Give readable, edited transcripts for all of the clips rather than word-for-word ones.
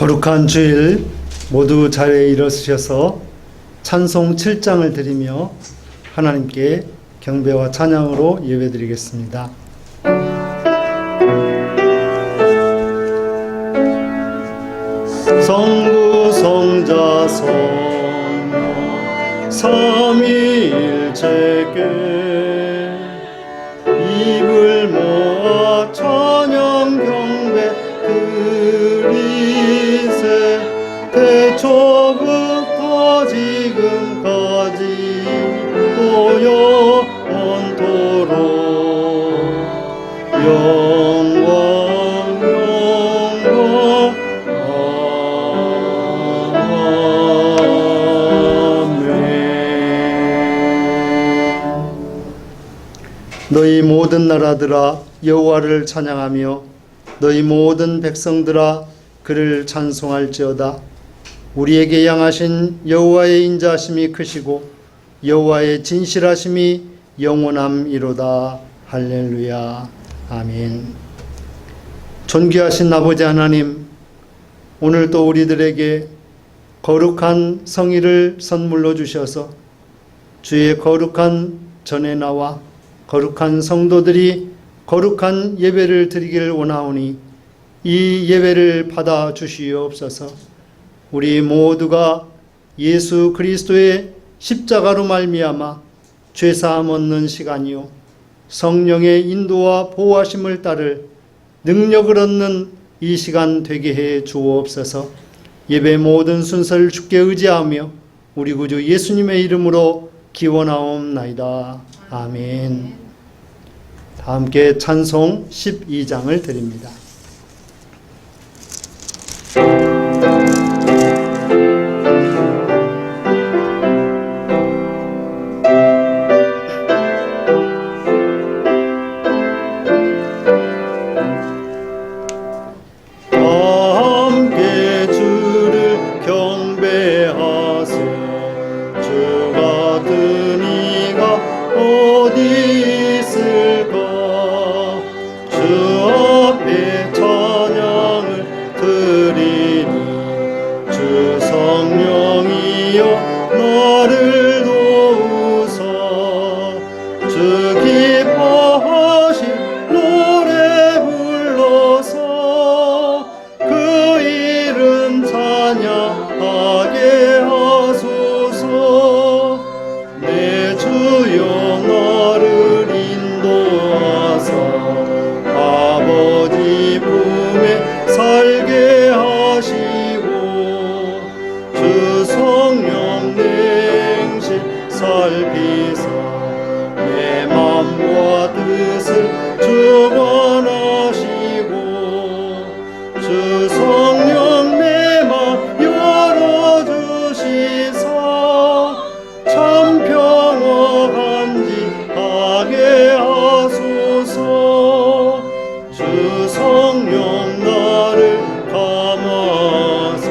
거룩한 주일 모두 자리에 일어서셔서 찬송 7장을 드리며 하나님께 경배와 찬양으로 예배드리겠습니다. 성부 성자 성령 삼위일체께 입을 모아 찬양 경배 드리세. 태초부터 지금까지 또 영원토록 영광 너희 모든 나라들아 여호와를 찬양하며 너희 모든 백성들아 그를 찬송할지어다. 우리에게 향하신 여호와의 인자하심이 크시고 여호와의 진실하심이 영원함이로다. 할렐루야. 아멘. 존귀하신 아버지 하나님, 오늘 또 우리들에게 거룩한 성의를 선물로 주셔서 주의 거룩한 전에 나와 거룩한 성도들이 거룩한 예배를 드리기를 원하오니 이 예배를 받아 주시옵소서. 우리 모두가 예수 그리스도의 십자가로 말미암아 죄사함 얻는 시간이요 성령의 인도와 보호하심을 따를 능력을 얻는 이 시간 되게 해 주옵소서. 예배 모든 순서를 주께 의지하며 우리 구주 예수님의 이름으로 기원하옵나이다. 아멘. 다 함께 찬송 12장을 드립니다. 함께 주를 경배하세. 주 같은 이가 어디 있을까. 주 앞에 찬양을 드리니 주 성령이여 나를 도우사. 주 기뻐하시 노래 불러서 그 이름 찬양하게 하소서. 내 주여 나를 인도하사 아버지 품에 살게 하시고 주 성령 냉실 살피사 내 맘과 뜻을 주관하시고 주 성령 내 맘 열어주시사 참 평화 간직하게 하소서. 주 성령 나를 감하사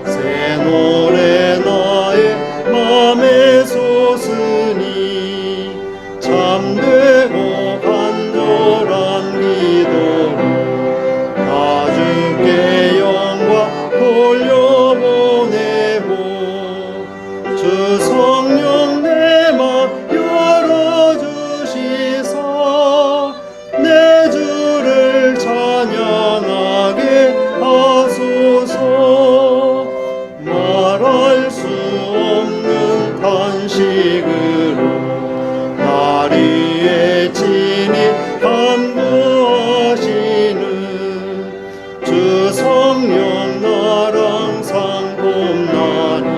새 노래 나의 맘에 솟으니 참되고 간절한 기도로 다 주께 영광 돌려보내고 주 성령 내 맘 열어주시사 내 주를 찬양하게 하소서. 말할 수 없는 탄식으로 날 위해 친히 간구하시는 주 성령 나랑 상돕나니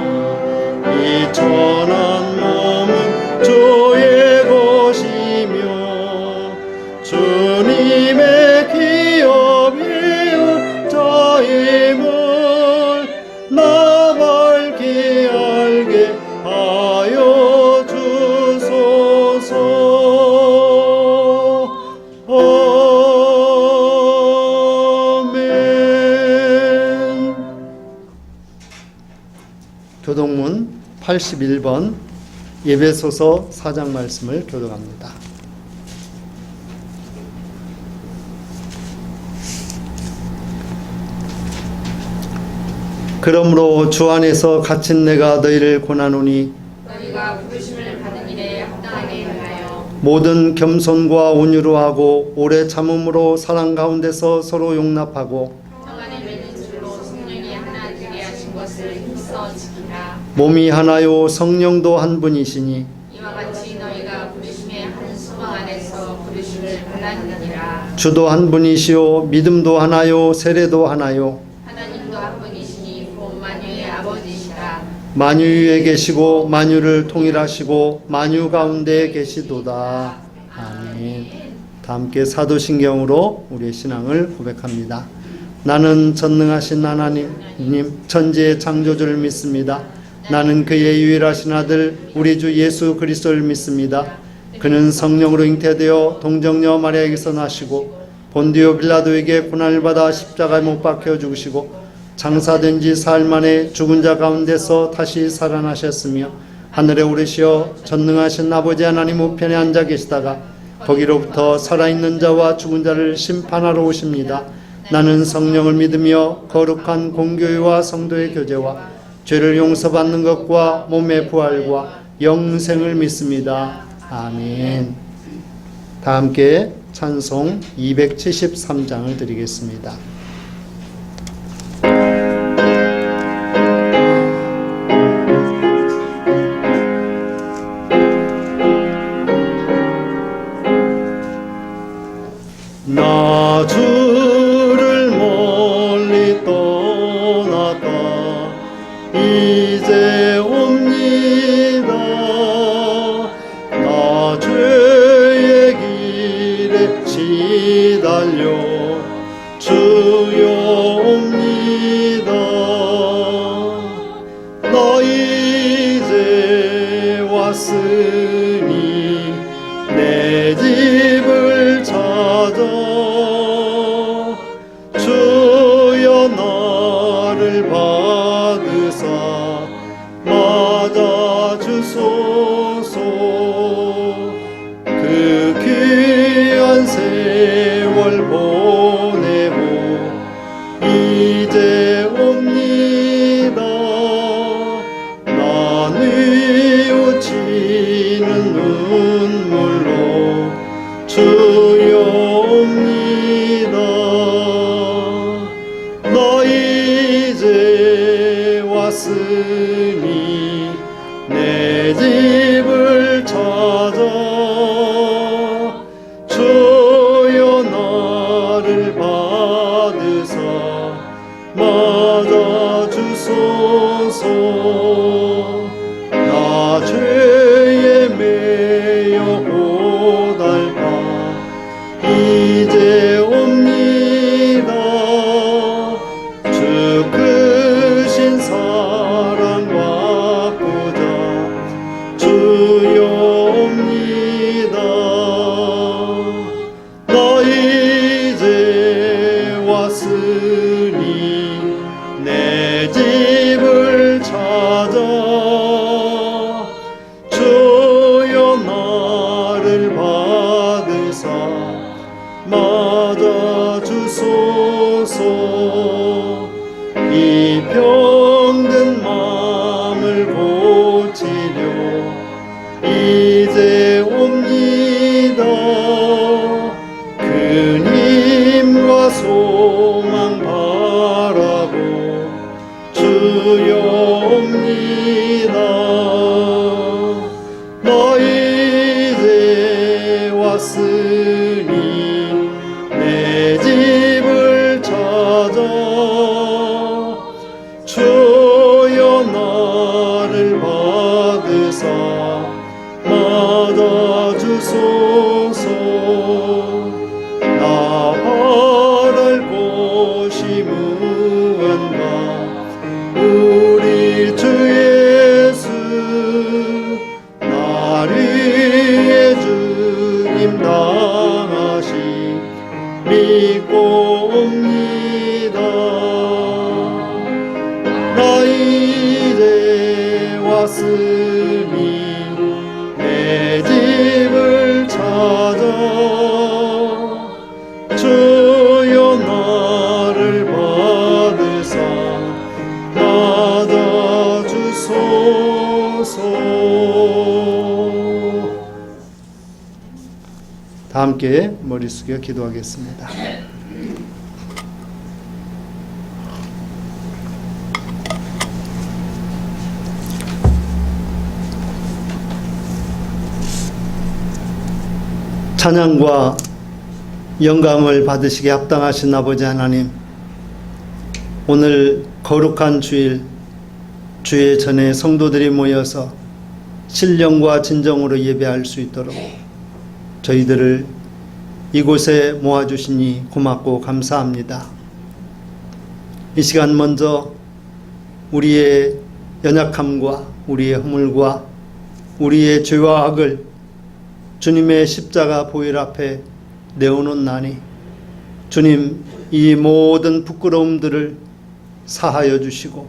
이 천한 몸은 주의 것이며 주님의 기업 이은 자임을 나 밝히 알게 하여 주소서. 아멘. 교동문 81번 예배소서 4장 말씀을 교독합니다. 그러므로 주 안에서 갇힌 내가 너희를 권하노니 너희가 부르심을 받은 일에 합당하게 하여 모든 겸손과 온유로 하고 오래 참음으로 사랑 가운데서 서로 용납하고 평안을 맺는 줄로 성령이 하나 되게 하신 것을 힘써 지키라. 몸이 하나요 성령도 한 분이시니 이와 같이 너희가 부르심의 한 소망 안에서 부르심을 받았느니라. 주도 한 분이시요 믿음도 하나요 세례도 하나요 하나님도 한 분이시니 곧 만유의 아버지시라. 만유 위에 계시고 만유를 통일하시고 만유 가운데 계시도다. 아멘. 다 함께 사도신경으로 우리의 신앙을 고백합니다. 나는 전능하신 하나님 천지의 창조주를 믿습니다. 나는 그의 유일하신 아들 우리 주 예수 그리스도를 믿습니다. 그는 성령으로 잉태되어 동정녀 마리아에게서 나시고 본디오 빌라도에게 고난을 받아 십자가에 못 박혀 죽으시고 장사된 지 사흘 만에 죽은 자 가운데서 다시 살아나셨으며 하늘에 오르시어 전능하신 아버지 하나님 우편에 앉아 계시다가 거기로부터 살아있는 자와 죽은 자를 심판하러 오십니다. 나는 성령을 믿으며 거룩한 공교회와 성도의 교제와 죄를 용서받는 것과 몸의 부활과 영생을 믿습니다. 아멘. 다 함께 찬송 273장을 드리겠습니다. 나 주를 멀리 떠났다 이제 옵니다. 나 죄의 길에 시달려 주여 옵니다. 나 이제 왔으니 내 집을 찾아 주여 나를 받으사 맞아주소서. 그 귀한 세월 보내고 이제 옵니다. 나 뉘우치는 눈물로 주여 옵니다. 나 이제 왔으니 내 집을 찾아 주여 나를 받으사 맞아주소서. 나 죄에 매여 고달파 이제 옵니다. 주 크신 사랑 받고자 주여 옵니다. 나 이제 왔으니 내 집을 찾아 주여 나를 받으사 맞아주소서. 이 병든 마음을 고치려 이제 옵니다. 그 힘과 소망 바라고 주여 옵니다. 나 이제 왔으니 내 집을 찾아 주여 나를 받으사 맞아주소서. 나 바랄 곳이 무언가 우리 주 예수 날 위해 주님 당하시 믿고 옵니다. 나 이제 왔으니 내 집을 찾아 주여 나를 받으사 함께 머리 숙여 기도하겠습니다. 찬양과 영광을 받으시기에 합당하신 아버지 하나님, 오늘 거룩한 주일, 주의 전에 성도들이 모여서 신령과 진정으로 예배할 수 있도록 저희들을 이곳에 모아주시니 고맙고 감사합니다. 이 시간 먼저 우리의 연약함과 우리의 허물과 우리의 죄와 악을 주님의 십자가 보혈 앞에 내어놓나니 주님, 이 모든 부끄러움들을 사하여 주시고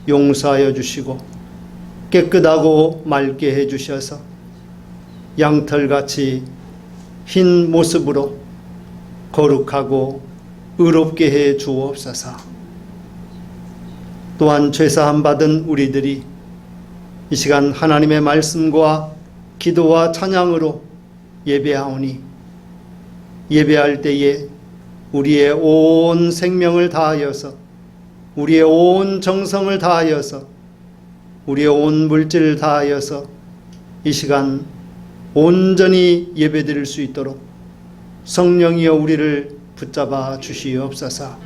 용서하여 주시고 깨끗하고 맑게 해 주셔서 양털같이 흰 모습으로 거룩하고 의롭게 해 주옵소서. 또한 죄사함 받은 우리들이 이 시간 하나님의 말씀과 기도와 찬양으로 예배하오니 예배할 때에 우리의 온 생명을 다하여서 우리의 온 정성을 다하여서 우리의 온 물질을 다하여서 이 시간 온전히 예배드릴 수 있도록 성령이여 우리를 붙잡아 주시옵소서.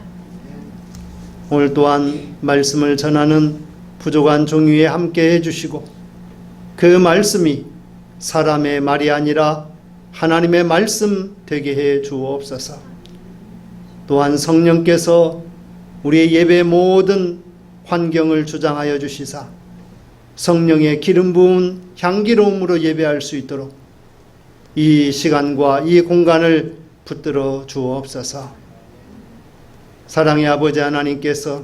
오늘 또한 말씀을 전하는 부족한 종위에 함께 해주시고 그 말씀이 사람의 말이 아니라 하나님의 말씀 되게 해 주옵소서. 또한 성령께서 우리의 예배 모든 환경을 주장하여 주시사 성령의 기름 부은 향기로움으로 예배할 수 있도록 이 시간과 이 공간을 붙들어 주옵소서. 사랑의 아버지 하나님께서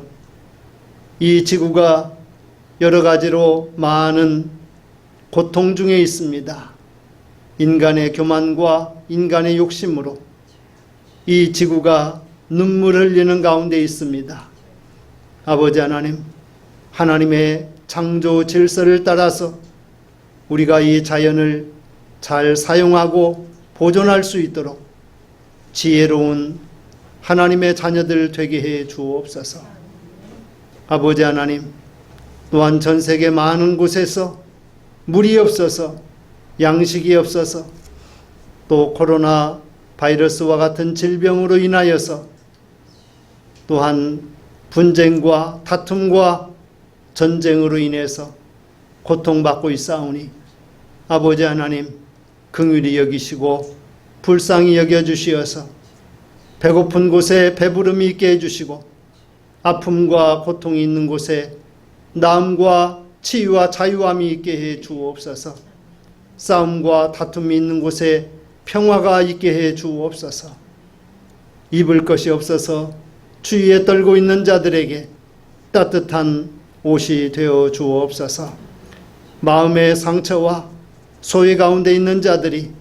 이 지구가 여러 가지로 많은 고통 중에 있습니다. 인간의 교만과 인간의 욕심으로 이 지구가 눈물을 흘리는 가운데 있습니다. 아버지 하나님, 하나님의 창조 질서를 따라서 우리가 이 자연을 잘 사용하고 보존할 수 있도록 지혜로운 하나님의 자녀들 되게 해 주옵소서. 아버지 하나님, 또한 전 세계 많은 곳에서 물이 없어서 양식이 없어서 또 코로나 바이러스와 같은 질병으로 인하여서 또한 분쟁과 다툼과 전쟁으로 인해서 고통받고 있사오니 아버지 하나님 긍휼히 여기시고 불쌍히 여겨주시어서 배고픈 곳에 배부름이 있게 해주시고 아픔과 고통이 있는 곳에 나음과 치유와 자유함이 있게 해 주옵소서. 싸움과 다툼이 있는 곳에 평화가 있게 해 주옵소서. 입을 것이 없어서 추위에 떨고 있는 자들에게 따뜻한 옷이 되어 주옵소서. 마음의 상처와 소외 가운데 있는 자들이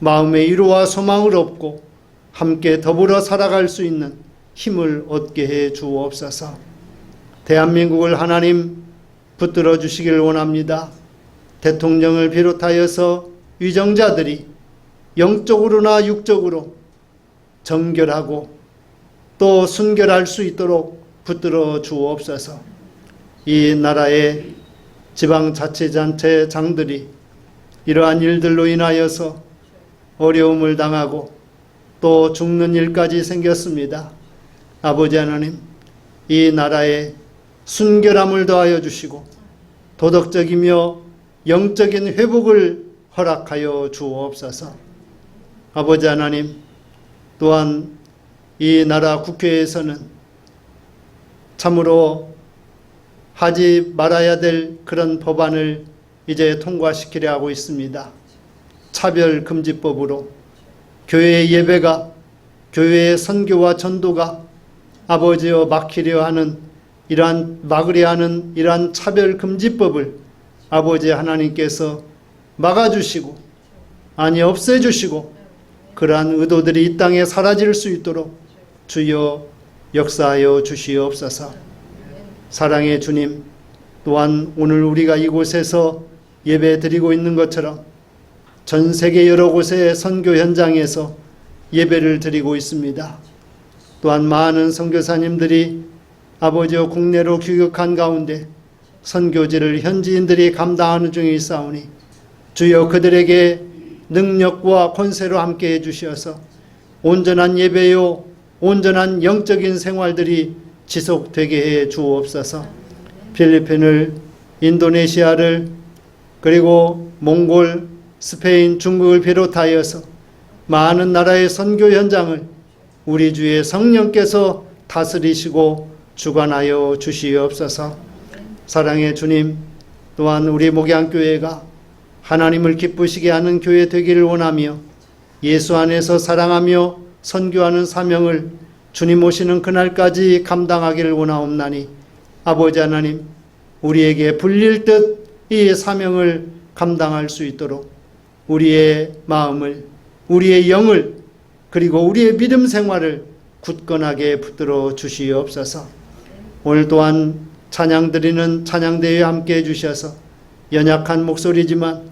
마음의 위로와 소망을 얻고 함께 더불어 살아갈 수 있는 힘을 얻게 해 주옵소서. 대한민국을 하나님 붙들어 주시길 원합니다. 대통령을 비롯하여서 위정자들이 영적으로나 육적으로 정결하고 또 순결할 수 있도록 붙들어 주옵소서. 이 나라의 지방자치단체장들이 이러한 일들로 인하여서 어려움을 당하고 또 죽는 일까지 생겼습니다. 아버지 하나님, 이 나라에 순결함을 더하여 주시고 도덕적이며 영적인 회복을 허락하여 주옵소서. 아버지 하나님, 또한 이 나라 국회에서는 참으로 하지 말아야 될 그런 법안을 이제 통과시키려 하고 있습니다. 차별금지법으로 교회의 예배가, 교회의 선교와 전도가 아버지여 막히려 하는 막으려 하는 이러한 차별금지법을 아버지 하나님께서 막아주시고 아니 없애주시고 그러한 의도들이 이 땅에 사라질 수 있도록 주여 역사하여 주시옵소서. 사랑의 주님, 또한 오늘 우리가 이곳에서 예배 드리고 있는 것처럼 전 세계 여러 곳의 선교 현장에서 예배를 드리고 있습니다. 또한 많은 선교사님들이 아버지와 국내로 귀국한 가운데 선교지를 현지인들이 감당하는 중에 있사오니 주여 그들에게 능력과 권세로 함께해 주셔서 온전한 예배요 온전한 영적인 생활들이 지속되게 해 주옵소서. 필리핀을, 인도네시아를, 그리고 몽골, 스페인, 중국을 비롯하여서 많은 나라의 선교 현장을 우리 주의 성령께서 다스리시고 주관하여 주시옵소서. 사랑의 주님, 또한 우리 목양교회가 하나님을 기쁘시게 하는 교회 되기를 원하며 예수 안에서 사랑하며 선교하는 사명을 주님 오시는 그날까지 감당하기를 원하옵나니 아버지 하나님, 우리에게 불릴 듯 이 사명을 감당할 수 있도록 우리의 마음을, 우리의 영을, 그리고 우리의 믿음 생활을 굳건하게 붙들어 주시옵소서. 오늘 또한 찬양 드리는 찬양대회에 함께 해주셔서 연약한 목소리지만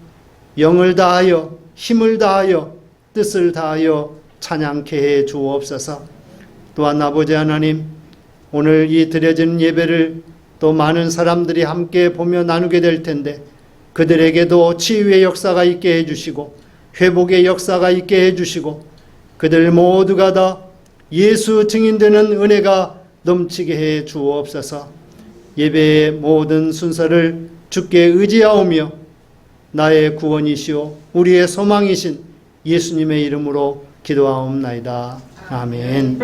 영을 다하여 힘을 다하여 뜻을 다하여 찬양케 해 주옵소서. 또한 아버지 하나님, 오늘 이 드려지는 예배를 또 많은 사람들이 함께 보며 나누게 될 텐데 그들에게도 치유의 역사가 있게 해주시고 회복의 역사가 있게 해주시고 그들 모두가 다 예수 증인되는 은혜가 넘치게 해 주옵소서. 예배의 모든 순서를 주께 의지하오며 나의 구원이시오 우리의 소망이신 예수님의 이름으로 기도하옵나이다. 아멘.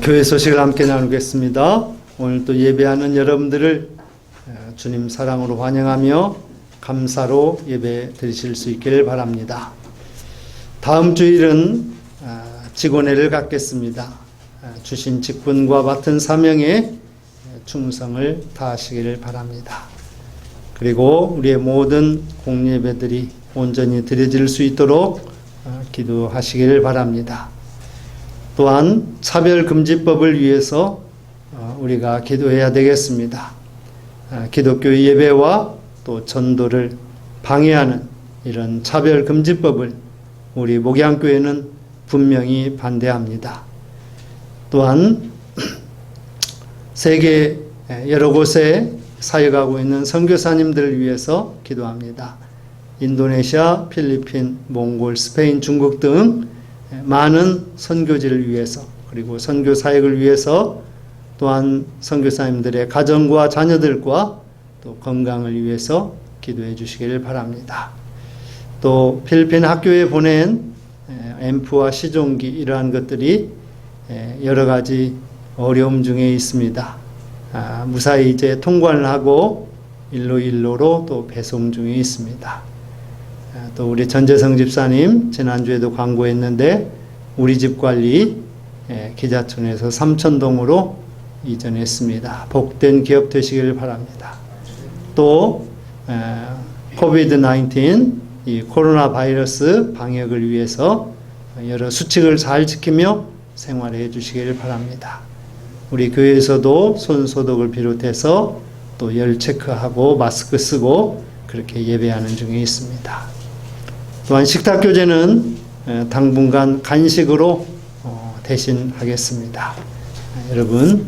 교회 소식을 함께 나누겠습니다. 오늘 또 예배하는 여러분들을 주님 사랑으로 환영하며 감사로 예배 드리실 수 있기를 바랍니다. 다음 주일은 직원회를 갖겠습니다. 주신 직분과 맡은 사명에 충성을 다하시기를 바랍니다. 그리고 우리의 모든 공예배들이 온전히 드려질 수 있도록 기도하시기를 바랍니다. 또한 차별금지법을 위해서 우리가 기도해야 되겠습니다. 기독교 예배와 또 전도를 방해하는 이런 차별금지법을 우리 목양교회는 분명히 반대합니다. 또한 세계 여러 곳에 사역하고 있는 선교사님들을 위해서 기도합니다. 인도네시아, 필리핀, 몽골, 스페인, 중국 등 많은 선교지를 위해서 그리고 선교 사역을 위해서 또한 선교사님들의 가정과 자녀들과 또 건강을 위해서 기도해 주시기를 바랍니다. 또 필리핀 학교에 보낸 앰프와 시종기 이러한 것들이 여러 가지 어려움 중에 있습니다. 무사히 이제 통관을 하고 일로로 또 배송 중에 있습니다. 또 우리 전재성 집사님 지난주에도 광고했는데 우리 집 관리 기자촌에서 삼천동으로 이전했습니다. 복된 기업 되시길 바랍니다. 또 코비드-19 이 코로나 바이러스 방역을 위해서 여러 수칙을 잘 지키며 생활해 주시길 바랍니다. 우리 교회에서도 손 소독을 비롯해서 또 열 체크하고 마스크 쓰고 그렇게 예배하는 중에 있습니다. 또한 식탁 교제는 당분간 간식으로 대신하겠습니다. 여러분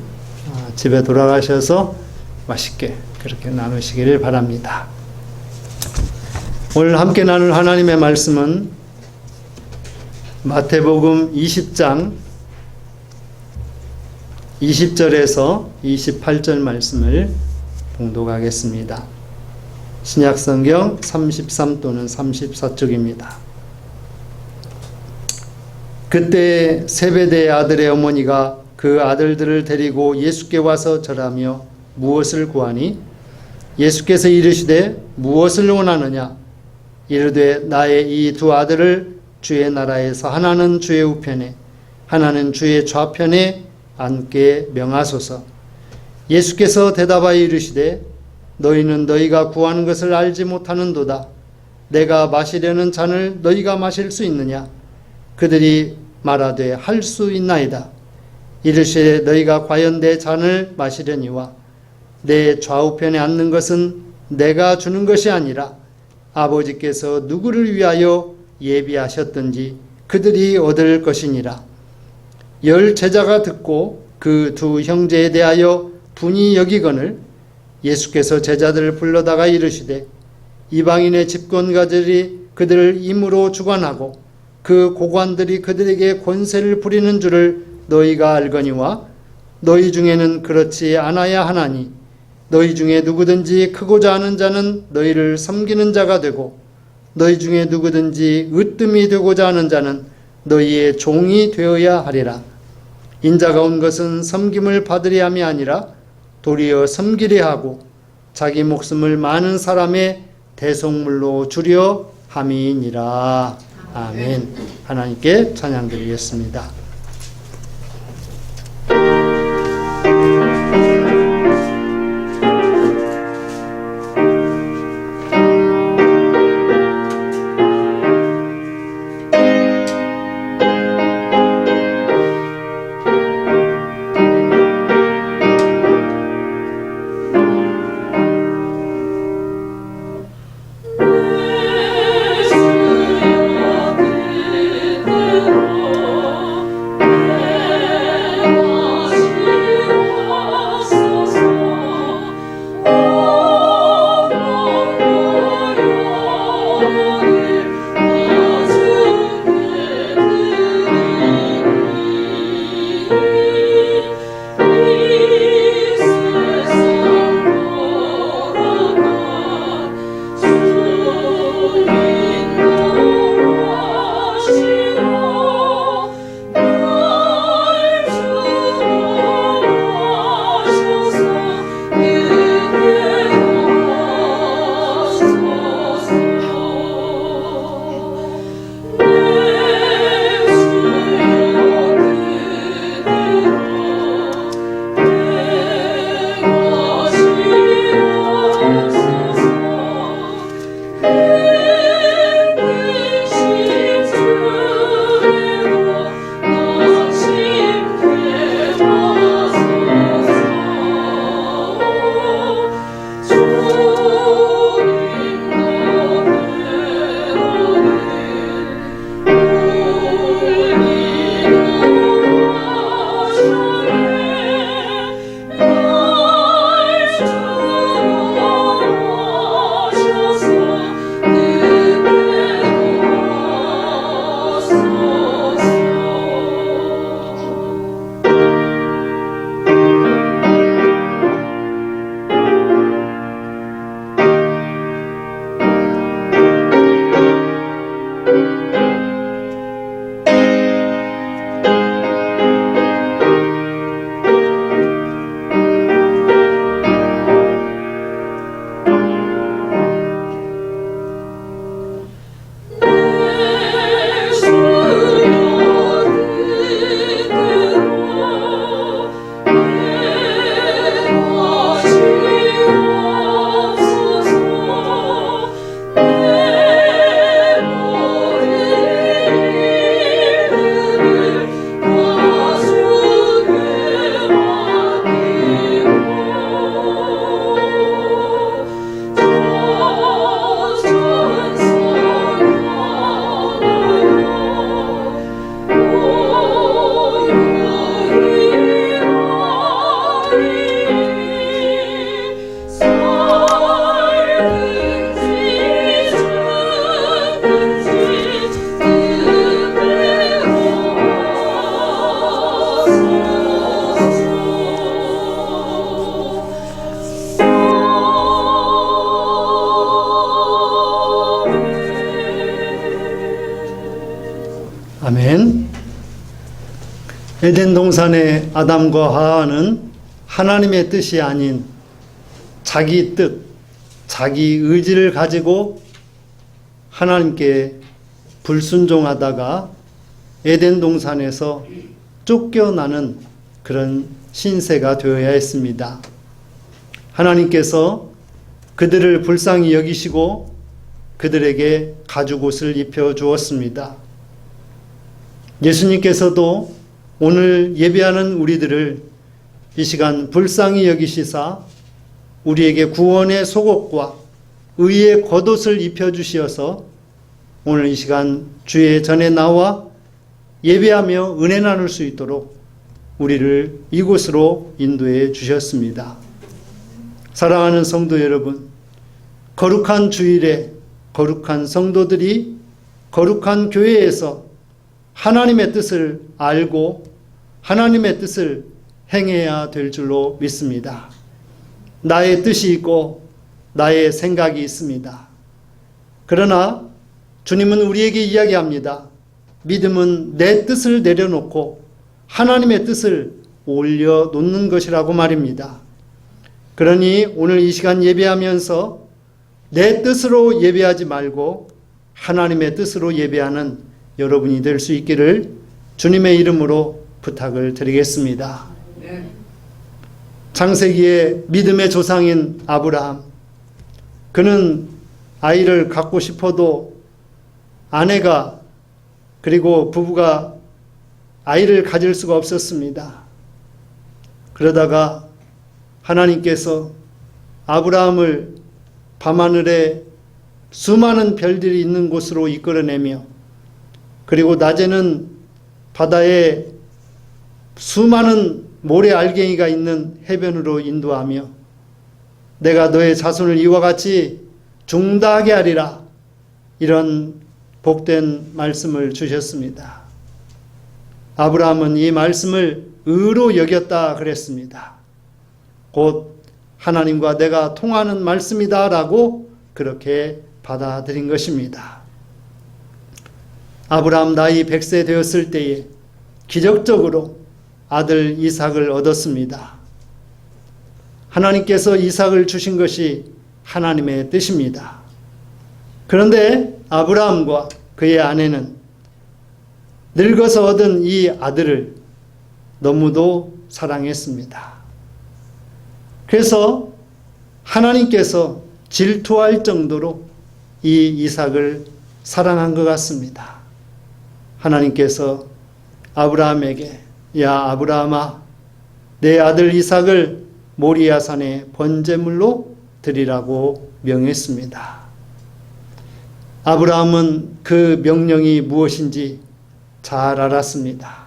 집에 돌아가셔서 맛있게 그렇게 나누시기를 바랍니다. 오늘 함께 나눌 하나님의 말씀은 마태복음 20장 20절에서 28절 말씀을 봉독하겠습니다. 신약성경 33 또는 34쪽입니다. 그때 세베대의 아들의 어머니가 그 아들들을 데리고 예수께 와서 절하며 무엇을 구하니 예수께서 이르시되 무엇을 원하느냐 이르되 나의 이 두 아들을 주의 나라에서 하나는 주의 우편에 하나는 주의 좌편에 앉게 명하소서. 예수께서 대답하여 이르시되 너희는 너희가 구하는 것을 알지 못하는도다. 내가 마시려는 잔을 너희가 마실 수 있느냐? 그들이 말하되 할 수 있나이다. 이르시되 너희가 과연 내 잔을 마시려니와 내 좌우편에 앉는 것은 내가 주는 것이 아니라 아버지께서 누구를 위하여 예비하셨든지 그들이 얻을 것이니라. 10 제자가 듣고 그 두 형제에 대하여 분이 여기거늘 예수께서 제자들을 불러다가 이르시되 이방인의 집권가들이 그들을 임으로 주관하고 그 고관들이 그들에게 권세를 부리는 줄을 너희가 알거니와 너희 중에는 그렇지 않아야 하나니 너희 중에 누구든지 크고자 하는 자는 너희를 섬기는 자가 되고 너희 중에 누구든지 으뜸이 되고자 하는 자는 너희의 종이 되어야 하리라. 인자가 온 것은 섬김을 받으려 함이 아니라 도리어 섬기려 하고 자기 목숨을 많은 사람의 대속물로 주려 함이니라. 아멘. 하나님께 찬양 드리겠습니다. 아멘. 에덴 동산의 아담과 하와는 하나님의 뜻이 아닌 자기 뜻, 자기 의지를 가지고 하나님께 불순종하다가 에덴 동산에서 쫓겨나는 그런 신세가 되어야 했습니다. 하나님께서 그들을 불쌍히 여기시고 그들에게 가죽옷을 입혀 주었습니다. 예수님께서도 오늘 예배하는 우리들을 이 시간 불쌍히 여기시사 우리에게 구원의 속옷과 의의 겉옷을 입혀 주시어서 오늘 이 시간 주의 전에 나와 예배하며 은혜 나눌 수 있도록 우리를 이곳으로 인도해 주셨습니다. 사랑하는 성도 여러분, 거룩한 주일에 거룩한 성도들이 거룩한 교회에서 하나님의 뜻을 알고 하나님의 뜻을 행해야 될 줄로 믿습니다. 나의 뜻이 있고 나의 생각이 있습니다. 그러나 주님은 우리에게 이야기합니다. 믿음은 내 뜻을 내려놓고 하나님의 뜻을 올려놓는 것이라고 말입니다. 그러니 오늘 이 시간 예배하면서 내 뜻으로 예배하지 말고 하나님의 뜻으로 예배하는 여러분이 될 수 있기를 주님의 이름으로 부탁을 드리겠습니다. 창세기의 믿음의 조상인 아브라함, 그는 아이를 갖고 싶어도 아내가 그리고 부부가 아이를 가질 수가 없었습니다. 그러다가 하나님께서 아브라함을 밤하늘에 수많은 별들이 있는 곳으로 이끌어내며 그리고 낮에는 바다에 수많은 모래 알갱이가 있는 해변으로 인도하며 내가 너의 자손을 이와 같이 중다하게 하리라, 이런 복된 말씀을 주셨습니다. 아브라함은 이 말씀을 의로 여겼다 그랬습니다. 곧 하나님과 내가 통하는 말씀이다 라고 그렇게 받아들인 것입니다. 아브라함 나이 100세 되었을 때에 기적적으로 아들 이삭을 얻었습니다. 하나님께서 이삭을 주신 것이 하나님의 뜻입니다. 그런데 아브라함과 그의 아내는 늙어서 얻은 이 아들을 너무도 사랑했습니다. 그래서 하나님께서 질투할 정도로 이 이삭을 사랑한 것 같습니다. 하나님께서 아브라함에게 야 아브라함아, 내 아들 이삭을 모리아산의 번제물로 드리라고 명했습니다. 아브라함은 그 명령이 무엇인지 잘 알았습니다.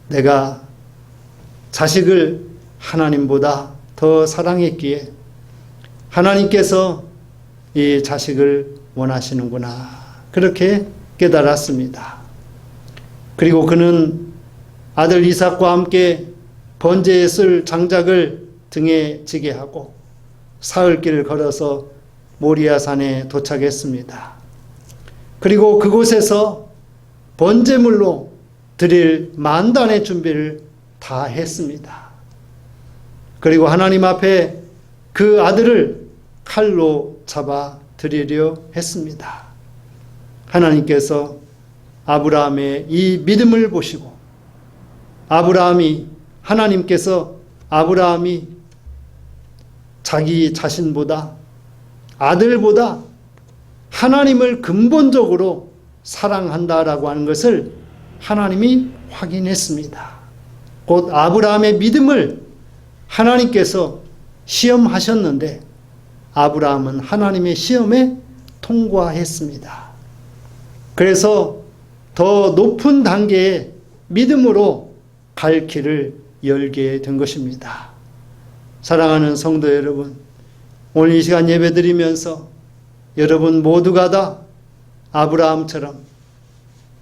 내가 자식을 하나님보다 더 사랑했기에 하나님께서 이 자식을 원하시는구나, 그렇게 깨달았습니다. 그리고 그는 아들 이삭과 함께 번제에 쓸 장작을 등에 지게 하고 사흘길을 걸어서 모리아산에 도착했습니다. 그리고 그곳에서 번제물로 드릴 만단의 준비를 다 했습니다. 그리고 하나님 앞에 그 아들을 칼로 잡아 드리려 했습니다. 하나님께서 아브라함의 이 믿음을 보시고 하나님께서 아브라함이 자기 자신보다 아들보다 하나님을 근본적으로 사랑한다라고 하는 것을 하나님이 확인했습니다. 곧 아브라함의 믿음을 하나님께서 시험하셨는데 아브라함은 하나님의 시험에 통과했습니다. 그래서 더 높은 단계의 믿음으로 갈 길을 열게 된 것입니다. 사랑하는 성도 여러분, 오늘 이 시간 예배드리면서 여러분 모두가 다 아브라함처럼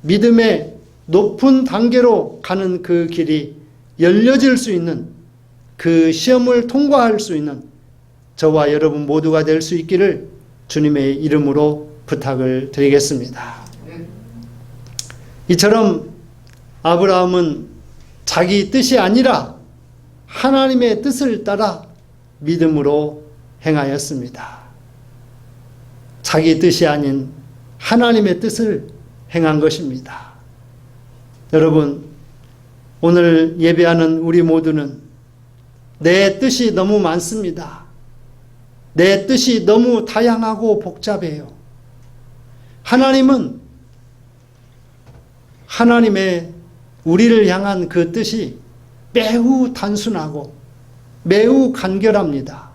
믿음의 높은 단계로 가는 그 길이 열려질 수 있는, 그 시험을 통과할 수 있는 저와 여러분 모두가 될 수 있기를 주님의 이름으로 부탁을 드리겠습니다. 이처럼 아브라함은 자기 뜻이 아니라 하나님의 뜻을 따라 믿음으로 행하였습니다. 자기 뜻이 아닌 하나님의 뜻을 행한 것입니다. 여러분, 오늘 예배하는 우리 모두는 내 뜻이 너무 많습니다. 내 뜻이 너무 다양하고 복잡해요. 하나님은 하나님의 우리를 향한 그 뜻이 매우 단순하고 매우 간결합니다.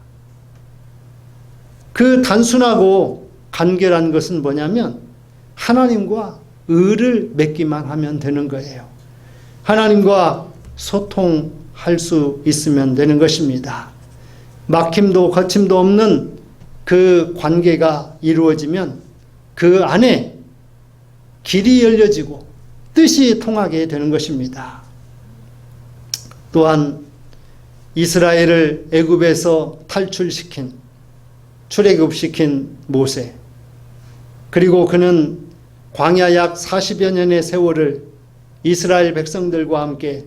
그 단순하고 간결한 것은 뭐냐면 하나님과 의를 맺기만 하면 되는 거예요. 하나님과 소통할 수 있으면 되는 것입니다. 막힘도 거침도 없는 그 관계가 이루어지면 그 안에 길이 열려지고 뜻이 통하게 되는 것입니다. 또한 이스라엘을 애굽에서 출애굽시킨 모세, 그리고 그는 광야 약 40여 년의 세월을 이스라엘 백성들과 함께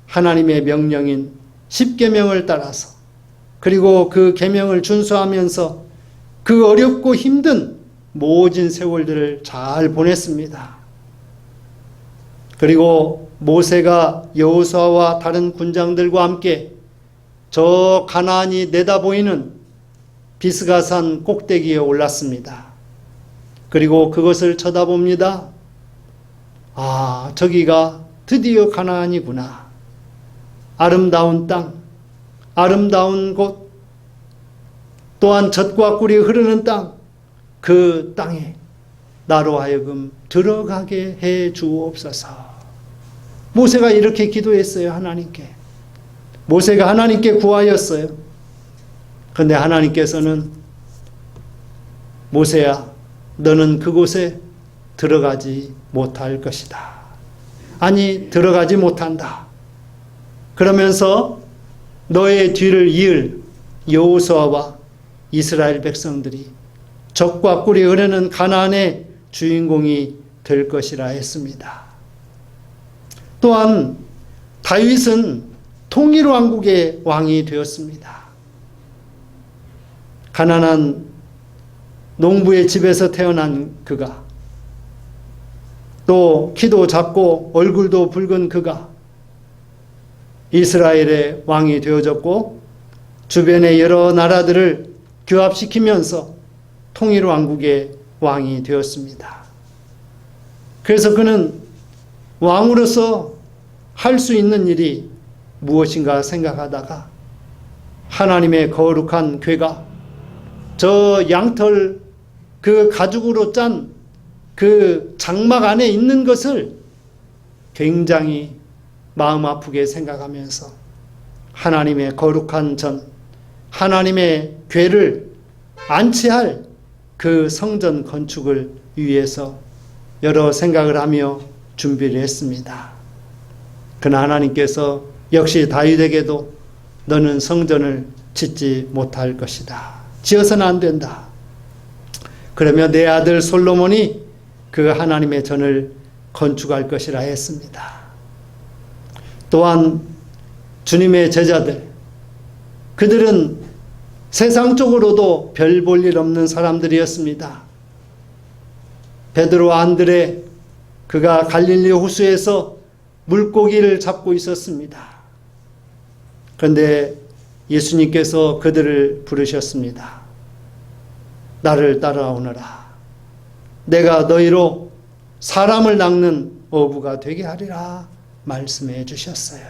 하나님의 명령인 십계명을 따라서, 그리고 그 계명을 준수하면서 그 어렵고 힘든 모진 세월들을 잘 보냈습니다. 그리고 모세가 여호수아와 다른 군장들과 함께 저 가나안이 내다보이는 비스가산 꼭대기에 올랐습니다. 그리고 그것을 쳐다봅니다. 아, 저기가 드디어 가나안이구나. 아름다운 땅, 아름다운 곳, 또한 젖과 꿀이 흐르는 땅, 그 땅에 나로 하여금 들어가게 해 주옵소서. 모세가 이렇게 기도했어요, 하나님께. 모세가 하나님께 구하였어요. 그런데 하나님께서는 모세야, 너는 그곳에 들어가지 못할 것이다. 아니, 들어가지 못한다. 그러면서 너의 뒤를 이을 여호수아와 이스라엘 백성들이 젖과 꿀이 흐르는 가나안의 주인공이 될 것이라 했습니다. 또한 다윗은 통일왕국의 왕이 되었습니다. 가난한 농부의 집에서 태어난 그가, 또 키도 작고 얼굴도 붉은 그가 이스라엘의 왕이 되어졌고, 주변의 여러 나라들을 규합시키면서 통일왕국의 왕이 되었습니다. 그래서 그는 왕으로서 할 수 있는 일이 무엇인가 생각하다가 하나님의 거룩한 궤가 저 양털 그 가죽으로 짠 그 장막 안에 있는 것을 굉장히 마음 아프게 생각하면서 하나님의 거룩한 전, 하나님의 궤를 안치할 그 성전 건축을 위해서 여러 생각을 하며 준비를 했습니다. 그러나 하나님께서 역시 다윗에게도 너는 성전을 짓지 못할 것이다. 지어서는 안 된다. 그러며 내 아들 솔로몬이 그 하나님의 전을 건축할 것이라 했습니다. 또한 주님의 제자들, 그들은 세상적으로도 별 볼 일 없는 사람들이었습니다. 베드로와 안드레, 그가 갈릴리 호수에서 물고기를 잡고 있었습니다. 그런데 예수님께서 그들을 부르셨습니다. 나를 따라오너라. 내가 너희로 사람을 낚는 어부가 되게 하리라 말씀해 주셨어요.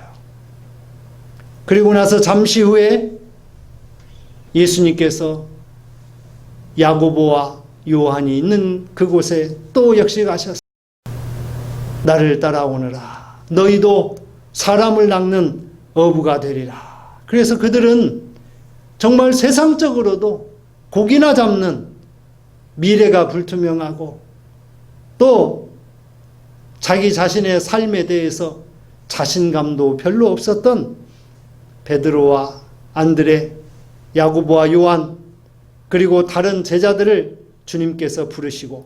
그리고 나서 잠시 후에 예수님께서 야고보와 요한이 있는 그곳에 또 역시 가셨어요. 나를 따라오너라. 너희도 사람을 낚는 어부가 되리라. 그래서 그들은 정말 세상적으로도 고기나 잡는 미래가 불투명하고 또 자기 자신의 삶에 대해서 자신감도 별로 없었던 베드로와 안드레, 야고보와 요한, 그리고 다른 제자들을 주님께서 부르시고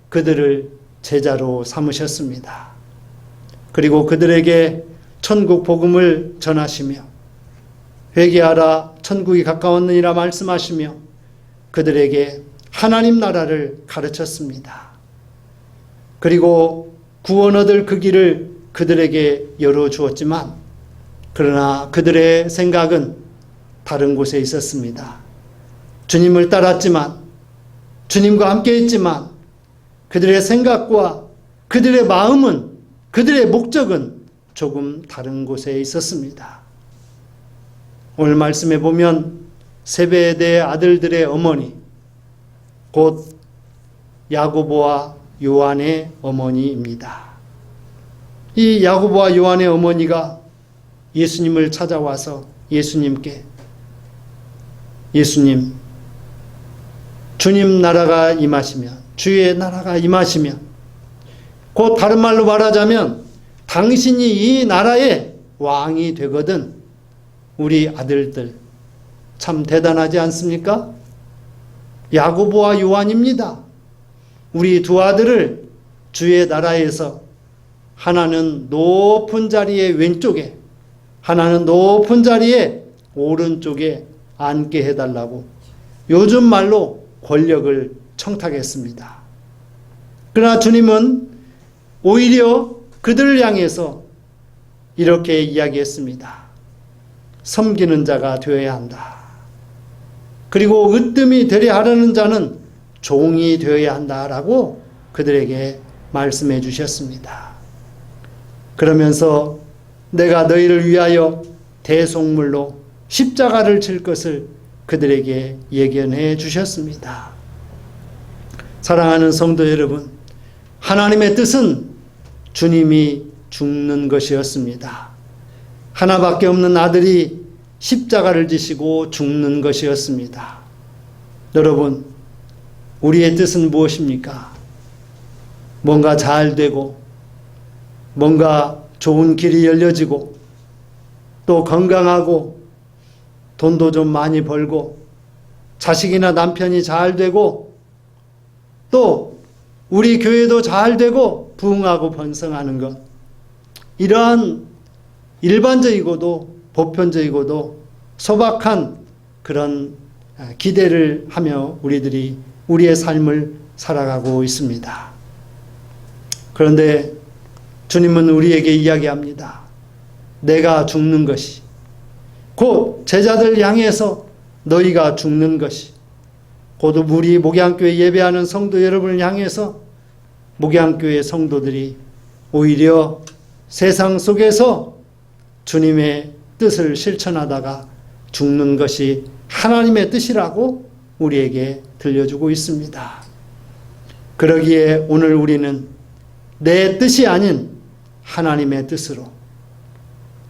그들을 제자로 삼으셨습니다. 그리고 그들에게 천국 복음을 전하시며 회개하라 천국이 가까웠느니라 말씀하시며 그들에게 하나님 나라를 가르쳤습니다. 그리고 구원 얻을 그 길을 그들에게 열어주었지만 그러나 그들의 생각은 다른 곳에 있었습니다. 주님을 따랐지만 주님과 함께 했지만 그들의 생각과 그들의 마음은 그들의 목적은 조금 다른 곳에 있었습니다. 오늘 말씀에 보면 세베대의 아들들의 어머니 곧 야고보와 요한의 어머니입니다. 이 야고보와 요한의 어머니가 예수님을 찾아와서 예수님께 예수님, 주님 나라가 임하시면 주의 나라가 임하시면 곧 다른 말로 말하자면 당신이 이 나라의 왕이 되거든 우리 아들들 참 대단하지 않습니까? 야고보와 요한입니다. 우리 두 아들을 주의 나라에서 하나는 높은 자리의 왼쪽에 하나는 높은 자리의 오른쪽에 앉게 해달라고 요즘 말로 권력을 청탁했습니다. 그러나 주님은 오히려 그들을 향해서 이렇게 이야기했습니다. 섬기는 자가 되어야 한다. 그리고 으뜸이 되려 하려는 자는 종이 되어야 한다라고 그들에게 말씀해 주셨습니다. 그러면서 내가 너희를 위하여 대속물로 십자가를 칠 것을 그들에게 예견해 주셨습니다. 사랑하는 성도 여러분, 하나님의 뜻은 주님이 죽는 것이었습니다. 하나밖에 없는 아들이 십자가를 지시고 죽는 것이었습니다. 여러분, 우리의 뜻은 무엇입니까? 뭔가 잘 되고 뭔가 좋은 길이 열려지고 또 건강하고 돈도 좀 많이 벌고 자식이나 남편이 잘 되고 또 우리 교회도 잘 되고 부흥하고 번성하는 것, 이러한 일반적이고도 보편적이고도 소박한 그런 기대를 하며 우리들이 우리의 삶을 살아가고 있습니다. 그런데 주님은 우리에게 이야기합니다. 내가 죽는 것이 곧 제자들 향해서 너희가 죽는 것이 곧 우리 목양교회 예배하는 성도 여러분을 향해서 목양교회 성도들이 오히려 세상 속에서 주님의 뜻을 실천하다가 죽는 것이 하나님의 뜻이라고 우리에게 들려주고 있습니다. 그러기에 오늘 우리는 내 뜻이 아닌 하나님의 뜻으로,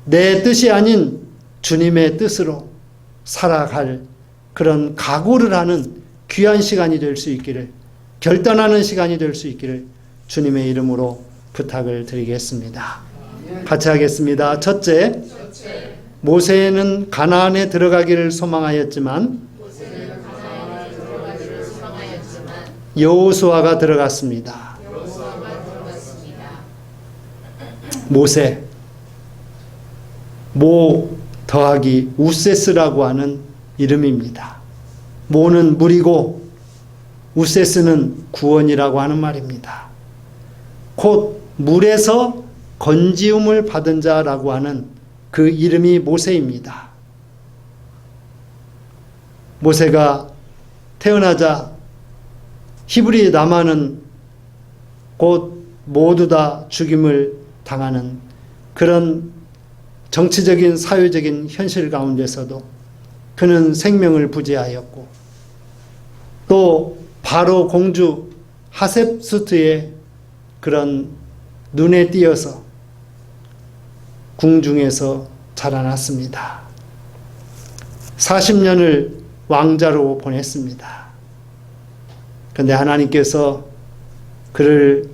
내 뜻이 아닌 주님의 뜻으로 살아갈 그런 각오를 하는 귀한 시간이 될 수 있기를, 결단하는 시간이 될 수 있기를 주님의 이름으로 부탁을 드리겠습니다. 같이 하겠습니다. 첫째, 모세는 가나안에 들어가기를 소망하였지만 여호수아가 들어갔습니다. 모세, 모 더하기 우세스라고 하는 이름입니다. 모는 물이고 우세스는 구원이라고 하는 말입니다. 곧 물에서 건지움을 받은 자라고 하는 그 이름이 모세입니다. 모세가 태어나자 히브리 남한은 곧 모두 다 죽임을 당하는 그런 정치적인 사회적인 현실 가운데서도 그는 생명을 부재하였고 또 바로 공주 하셉수트의 그런 눈에 띄어서 궁중에서 자라났습니다. 40년을 왕자로 보냈습니다. 그런데 하나님께서 그를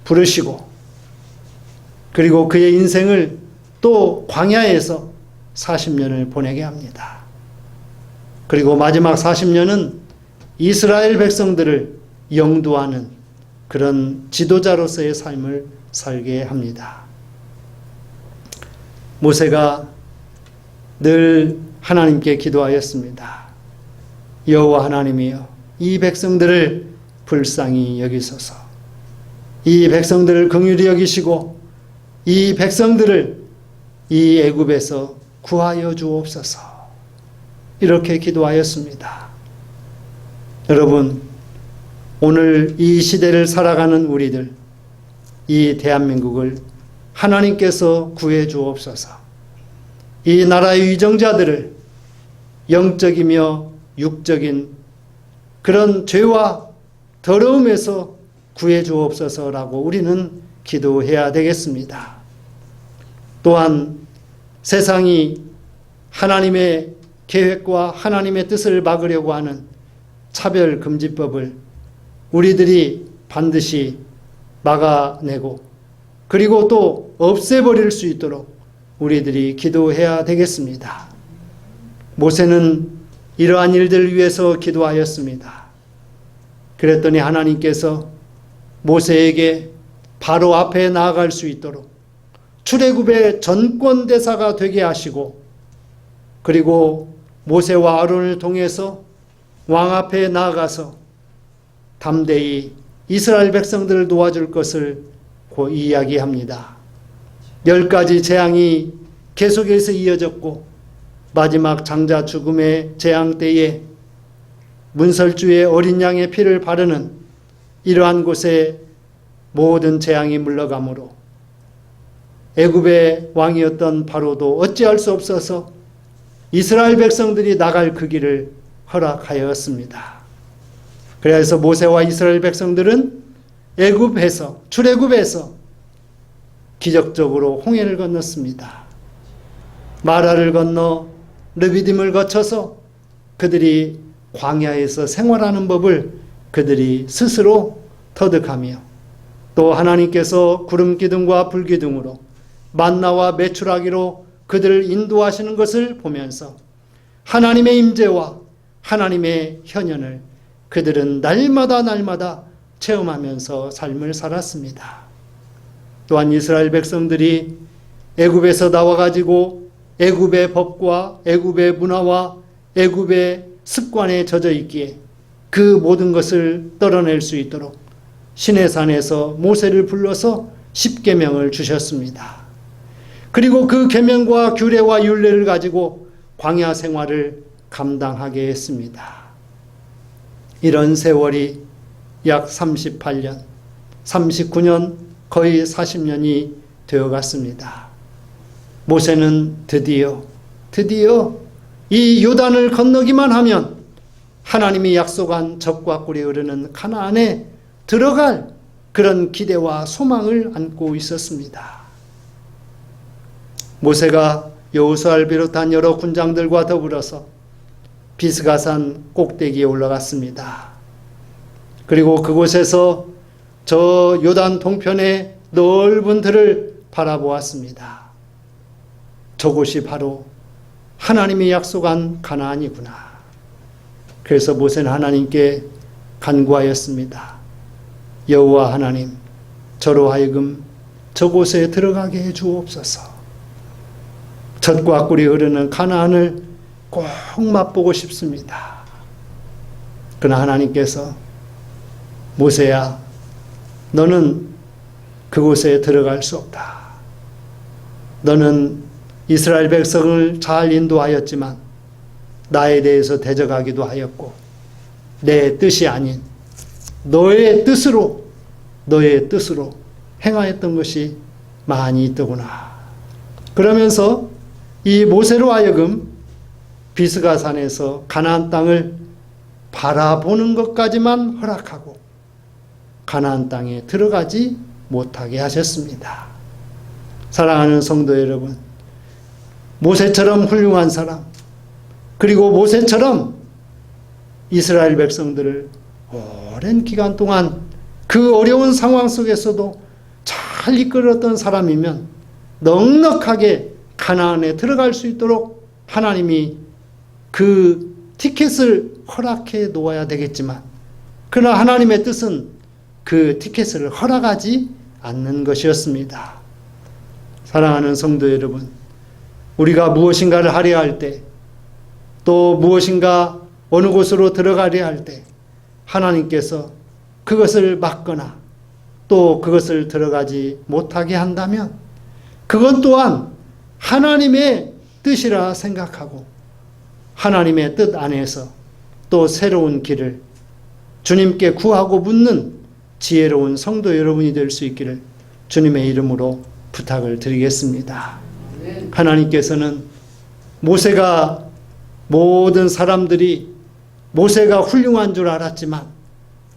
부르시고 그리고 그의 인생을 또 광야에서 40년을 보내게 합니다. 그리고 마지막 40년은 이스라엘 백성들을 영도하는 그런 지도자로서의 삶을 살게 합니다. 모세가 늘 하나님께 기도하였습니다. 여호와 하나님이여, 이 백성들을 불쌍히 여기소서. 이 백성들을 긍휼히 여기시고 이 백성들을 이 애굽에서 구하여 주옵소서. 이렇게 기도하였습니다. 여러분, 오늘 이 시대를 살아가는 우리들, 이 대한민국을 하나님께서 구해 주옵소서. 이 나라의 위정자들을 영적이며 육적인 그런 죄와 더러움에서 구해 주옵소서라고 우리는 기도해야 되겠습니다. 또한 세상이 하나님의 계획과 하나님의 뜻을 막으려고 하는 차별금지법을 우리들이 반드시 막아내고 그리고 또 없애버릴 수 있도록 우리들이 기도해야 되겠습니다. 모세는 이러한 일들을 위해서 기도하였습니다. 그랬더니 하나님께서 모세에게 바로 앞에 나아갈 수 있도록 출애굽의 전권대사가 되게 하시고 그리고 모세와 아론을 통해서 왕 앞에 나아가서 담대히 이스라엘 백성들을 도와줄 것을 이야기합니다. 10가지 재앙이 계속해서 이어졌고 마지막 장자 죽음의 재앙 때에 문설주의 어린 양의 피를 바르는 이러한 곳에 모든 재앙이 물러가므로 애굽의 왕이었던 바로도 어찌할 수 없어서 이스라엘 백성들이 나갈 그 길을 허락하였습니다. 그래서 모세와 이스라엘 백성들은 애굽에서 출애굽에서 기적적으로 홍해를 건넜습니다. 마라를 건너 르비딤을 거쳐서 그들이 광야에서 생활하는 법을 그들이 스스로 터득하며 또 하나님께서 구름 기둥과 불 기둥으로 만나와 메추라기로 그들을 인도하시는 것을 보면서 하나님의 임재와 하나님의 현현을 그들은 날마다 체험하면서 삶을 살았습니다. 또한 이스라엘 백성들이 애굽에서 나와가지고 애굽의 법과 애굽의 문화와 애굽의 습관에 젖어 있기에 그 모든 것을 떨어낼 수 있도록 시내산에서 모세를 불러서 십계명을 주셨습니다. 그리고 그 계명과 규례와 율례를 가지고 광야 생활을 감당하게 했습니다. 이런 세월이 약 38년, 39년, 거의 40년이 되어갔습니다. 모세는 드디어 이 요단을 건너기만 하면 하나님이 약속한 젖과 꿀이 흐르는 가나안에 들어갈 그런 기대와 소망을 안고 있었습니다. 모세가 여호수아를 비롯한 여러 군장들과 더불어서 비스가산 꼭대기에 올라갔습니다. 그리고 그곳에서 저 요단 동편의 넓은 들을 바라보았습니다. 저곳이 바로 하나님이 약속한 가나안이구나. 그래서 모세는 하나님께 간구하였습니다. 여호와 하나님, 저로 하여금 저곳에 들어가게 해 주옵소서. 젖과 꿀이 흐르는 가나안을 꼭 맛보고 싶습니다. 그러나 하나님께서 모세야, 너는 그곳에 들어갈 수 없다. 너는 이스라엘 백성을 잘 인도하였지만 나에 대해서 대적하기도 하였고 내 뜻이 아닌 너의 뜻으로 행하였던 것이 많이 있더구나. 그러면서 이 모세로 하여금 비스가산에서 가나안 땅을 바라보는 것까지만 허락하고 가나안 땅에 들어가지 못하게 하셨습니다. 사랑하는 성도 여러분, 모세처럼 훌륭한 사람, 그리고 모세처럼 이스라엘 백성들을 오랜 기간 동안 그 어려운 상황 속에서도 잘 이끌었던 사람이면 넉넉하게 가나안에 들어갈 수 있도록 하나님이 그 티켓을 허락해 놓아야 되겠지만, 그러나 하나님의 뜻은 그 티켓을 허락하지 않는 것이었습니다. 사랑하는 성도 여러분, 우리가 무엇인가를 하려 할 때, 또 무엇인가 어느 곳으로 들어가려 할 때 하나님께서 그것을 막거나 또 그것을 들어가지 못하게 한다면 그것 또한 하나님의 뜻이라 생각하고 하나님의 뜻 안에서 또 새로운 길을 주님께 구하고 묻는 지혜로운 성도 여러분이 될 수 있기를 주님의 이름으로 부탁을 드리겠습니다. 하나님께서는 모세가 모든 사람들이 모세가 훌륭한 줄 알았지만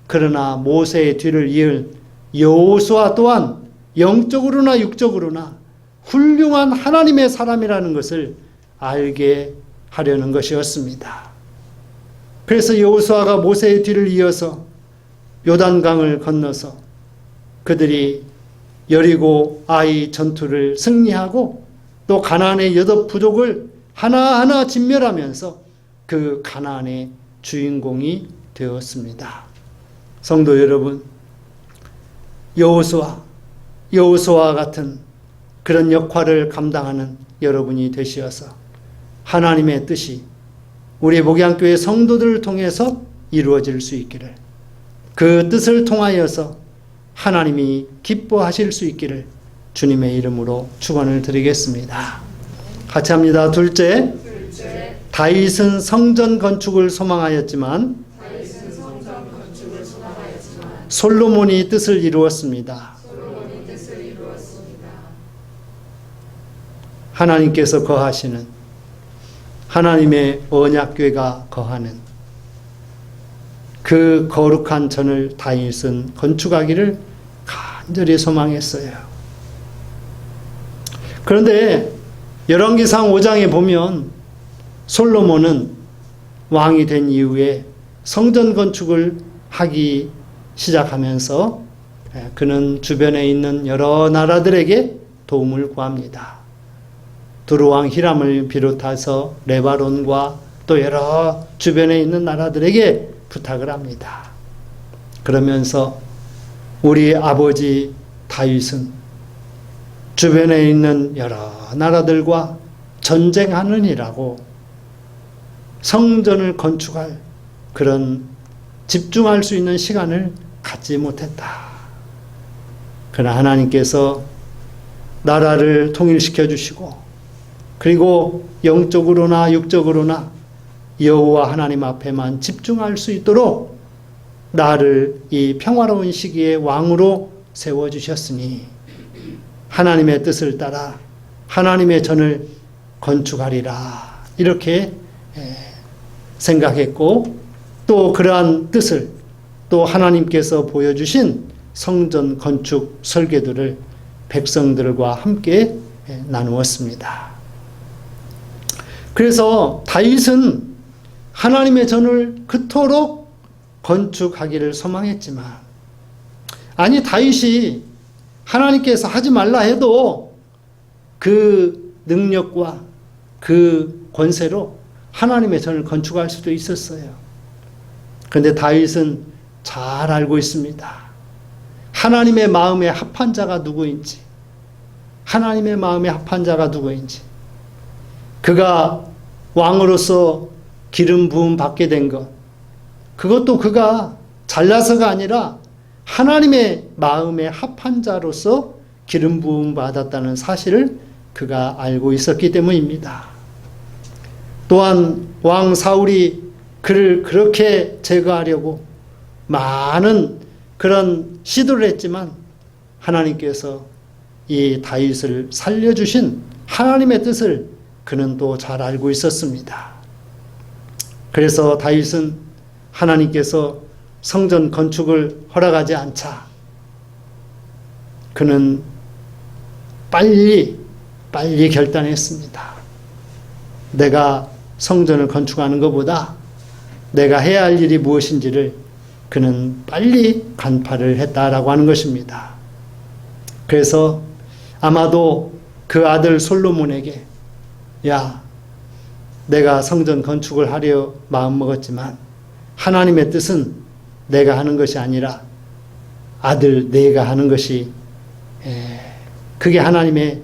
그러나 모세의 뒤를 이을 여호수아 또한 영적으로나 육적으로나 훌륭한 하나님의 사람이라는 것을 알게 하려는 것이었습니다. 그래서 여호수아가 모세의 뒤를 이어서 요단강을 건너서 그들이 여리고 아이 전투를 승리하고 또 가나안의 8부족을 하나하나 진멸하면서 그 가나안의 주인공이 되었습니다. 성도 여러분, 여호수아와 같은 그런 역할을 감당하는 여러분이 되시어서 하나님의 뜻이 우리 목양교회 성도들을 통해서 이루어질 수 있기를, 그 뜻을 통하여서 하나님이 기뻐하실 수 있기를 주님의 이름으로 축원을 드리겠습니다. 같이 합니다. 둘째, 다윗은 성전 건축을 소망하였지만 솔로몬이 뜻을 이루었습니다. 하나님께서 거하시는, 하나님의 언약궤가 거하는 그 거룩한 전을 다윗은 건축하기를 간절히 소망했어요. 그런데 열왕기상 5장에 보면 솔로몬은 왕이 된 이후에 성전 건축을 하기 시작하면서 그는 주변에 있는 여러 나라들에게 도움을 구합니다. 두루왕 히람을 비롯해서 레바논과 또 여러 주변에 있는 나라들에게 부탁을 합니다. 그러면서 우리 아버지 다윗은 주변에 있는 여러 나라들과 전쟁하느니라고 성전을 건축할 그런 집중할 수 있는 시간을 갖지 못했다. 그러나 하나님께서 나라를 통일시켜 주시고 그리고 영적으로나 육적으로나 여호와 하나님 앞에만 집중할 수 있도록 나를 이 평화로운 시기에 왕으로 세워주셨으니 하나님의 뜻을 따라 하나님의 전을 건축하리라 이렇게 생각했고 또 그러한 뜻을 또 하나님께서 보여주신 성전 건축 설계도를 백성들과 함께 나누었습니다. 그래서 다윗은 하나님의 전을 그토록 건축하기를 소망했지만 아니 다윗이 하나님께서 하지 말라 해도 그 능력과 그 권세로 하나님의 전을 건축할 수도 있었어요. 그런데 다윗은 잘 알고 있습니다. 하나님의 마음에 합한 자가 누구인지, 하나님의 마음에 합한 자가 누구인지, 그가 왕으로서 기름 부음 받게 된 것, 그것도 그가 잘나서가 아니라 하나님의 마음에 합한 자로서 기름 부음 받았다는 사실을 그가 알고 있었기 때문입니다. 또한 왕 사울이 그를 그렇게 제거하려고 많은 그런 시도를 했지만 하나님께서 이 다윗을 살려주신 하나님의 뜻을 그는 또 잘 알고 있었습니다. 그래서 다윗은 하나님께서 성전 건축을 허락하지 않자 그는 빨리 결단했습니다. 내가 성전을 건축하는 것보다 내가 해야 할 일이 무엇인지를 그는 빨리 간파를 했다라고 하는 것입니다. 그래서 아마도 그 아들 솔로몬에게 야, 내가 성전 건축을 하려 마음먹었지만 하나님의 뜻은 내가 하는 것이 아니라 아들 내가 하는 것이 그게 하나님의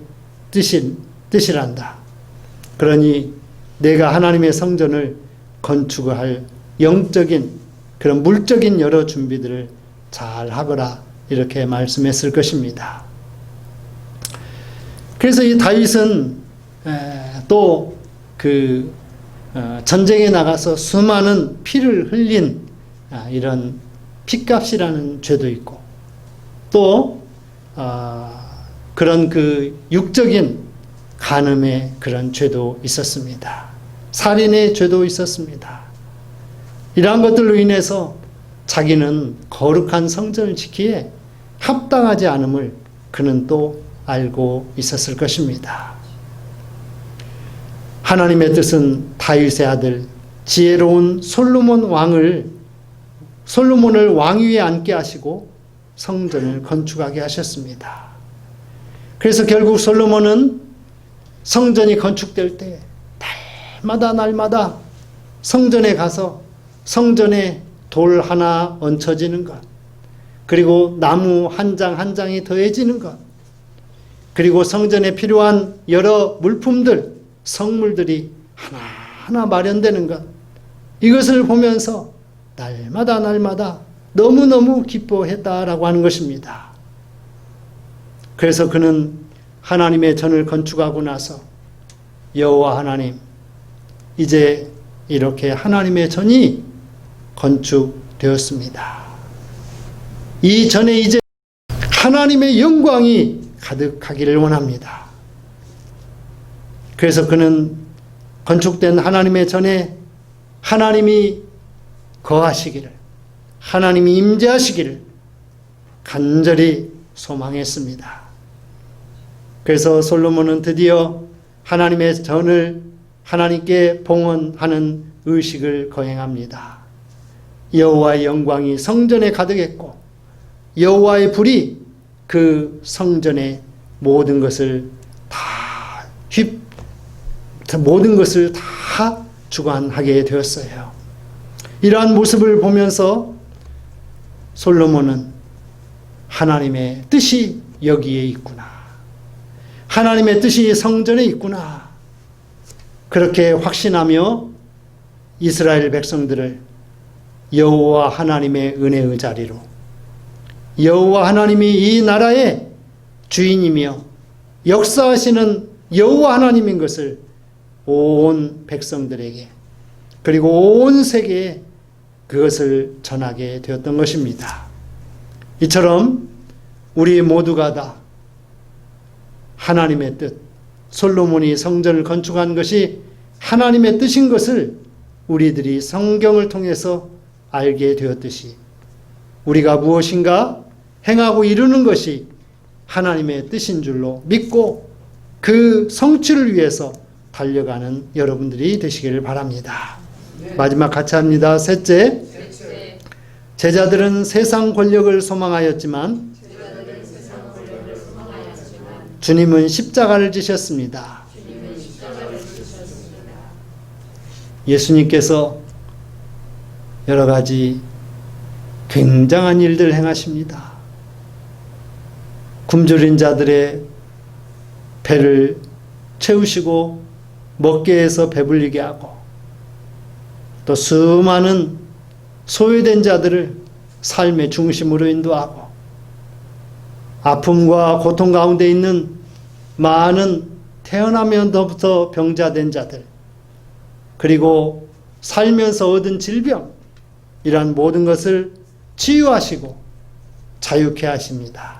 뜻이란다. 그러니 내가 하나님의 성전을 건축을 할 영적인 그런 물적인 여러 준비들을 잘 하거라 이렇게 말씀했을 것입니다. 그래서 이 다윗은 또 전쟁에 나가서 수많은 피를 흘린 이런 핏값이라는 죄도 있고 또 그런 육적인 간음의 그런 죄도 있었습니다. 살인의 죄도 있었습니다. 이러한 것들로 인해서 자기는 거룩한 성전을 지키기에 합당하지 않음을 그는 또 알고 있었을 것입니다. 하나님의 뜻은 다윗의 아들 지혜로운 솔로몬을 왕위에 앉게 하시고 성전을 건축하게 하셨습니다. 그래서 결국 솔로몬은 성전이 건축될 때 날마다 성전에 가서 성전에 돌 하나 얹혀지는 것, 그리고 나무 한 장 한 장이 더해지는 것, 그리고 성전에 필요한 여러 물품들, 성물들이 하나하나 마련되는 것, 이것을 보면서 날마다 너무너무 기뻐했다라고 하는 것입니다. 그래서 그는 하나님의 전을 건축하고 나서 여호와 하나님, 이제 이렇게 하나님의 전이 건축되었습니다. 이 전에 이제 하나님의 영광이 가득하기를 원합니다. 그래서 그는 건축된 하나님의 전에 하나님이 거하시기를, 하나님이 임재하시기를 간절히 소망했습니다. 그래서 솔로몬은 드디어 하나님의 전을 하나님께 봉헌하는 의식을 거행합니다. 여호와의 영광이 성전에 가득했고 여호와의 불이 그 성전의 모든 것을 다 주관하게 되었어요. 이러한 모습을 보면서 솔로몬은 하나님의 뜻이 여기에 있구나, 하나님의 뜻이 성전에 있구나, 그렇게 확신하며 이스라엘 백성들을 여호와 하나님의 은혜의 자리로, 여호와 하나님이 이 나라의 주인이며 역사하시는 여호와 하나님인 것을 온 백성들에게, 그리고 온 세계에 그것을 전하게 되었던 것입니다. 이처럼 우리 모두가 다 하나님의 뜻, 솔로몬이 성전을 건축한 것이 하나님의 뜻인 것을 우리들이 성경을 통해서 알게 되었듯이 우리가 무엇인가 행하고 이루는 것이 하나님의 뜻인 줄로 믿고 그 성취를 위해서 달려가는 여러분들이 되시기를 바랍니다. 마지막 같이 합니다. 셋째, 제자들은 세상 권력을 소망하였지만 주님은 십자가를 지셨습니다. 예수님께서 여러 가지 굉장한 일들을 행하십니다. 굶주린 자들의 배를 채우시고 먹게 해서 배불리게 하고, 또 수많은 소외된 자들을 삶의 중심으로 인도하고, 아픔과 고통 가운데 있는 많은 태어나면서부터 병자된 자들, 그리고 살면서 얻은 질병, 이러한 모든 것을 치유하시고 자유케 하십니다.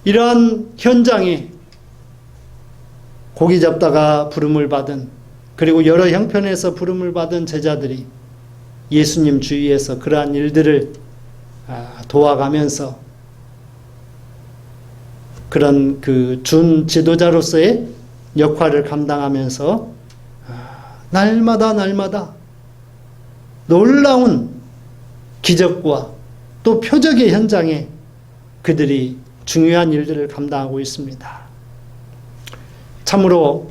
이러한 현장에 고기 잡다가 부름을 받은, 그리고 여러 형편에서 부름을 받은 제자들이 예수님 주위에서 그러한 일들을 도와가면서 그런 준 지도자로서의 역할을 감당하면서 날마다 놀라운 기적과 또 표적의 현장에 그들이 중요한 일들을 감당하고 있습니다. 참으로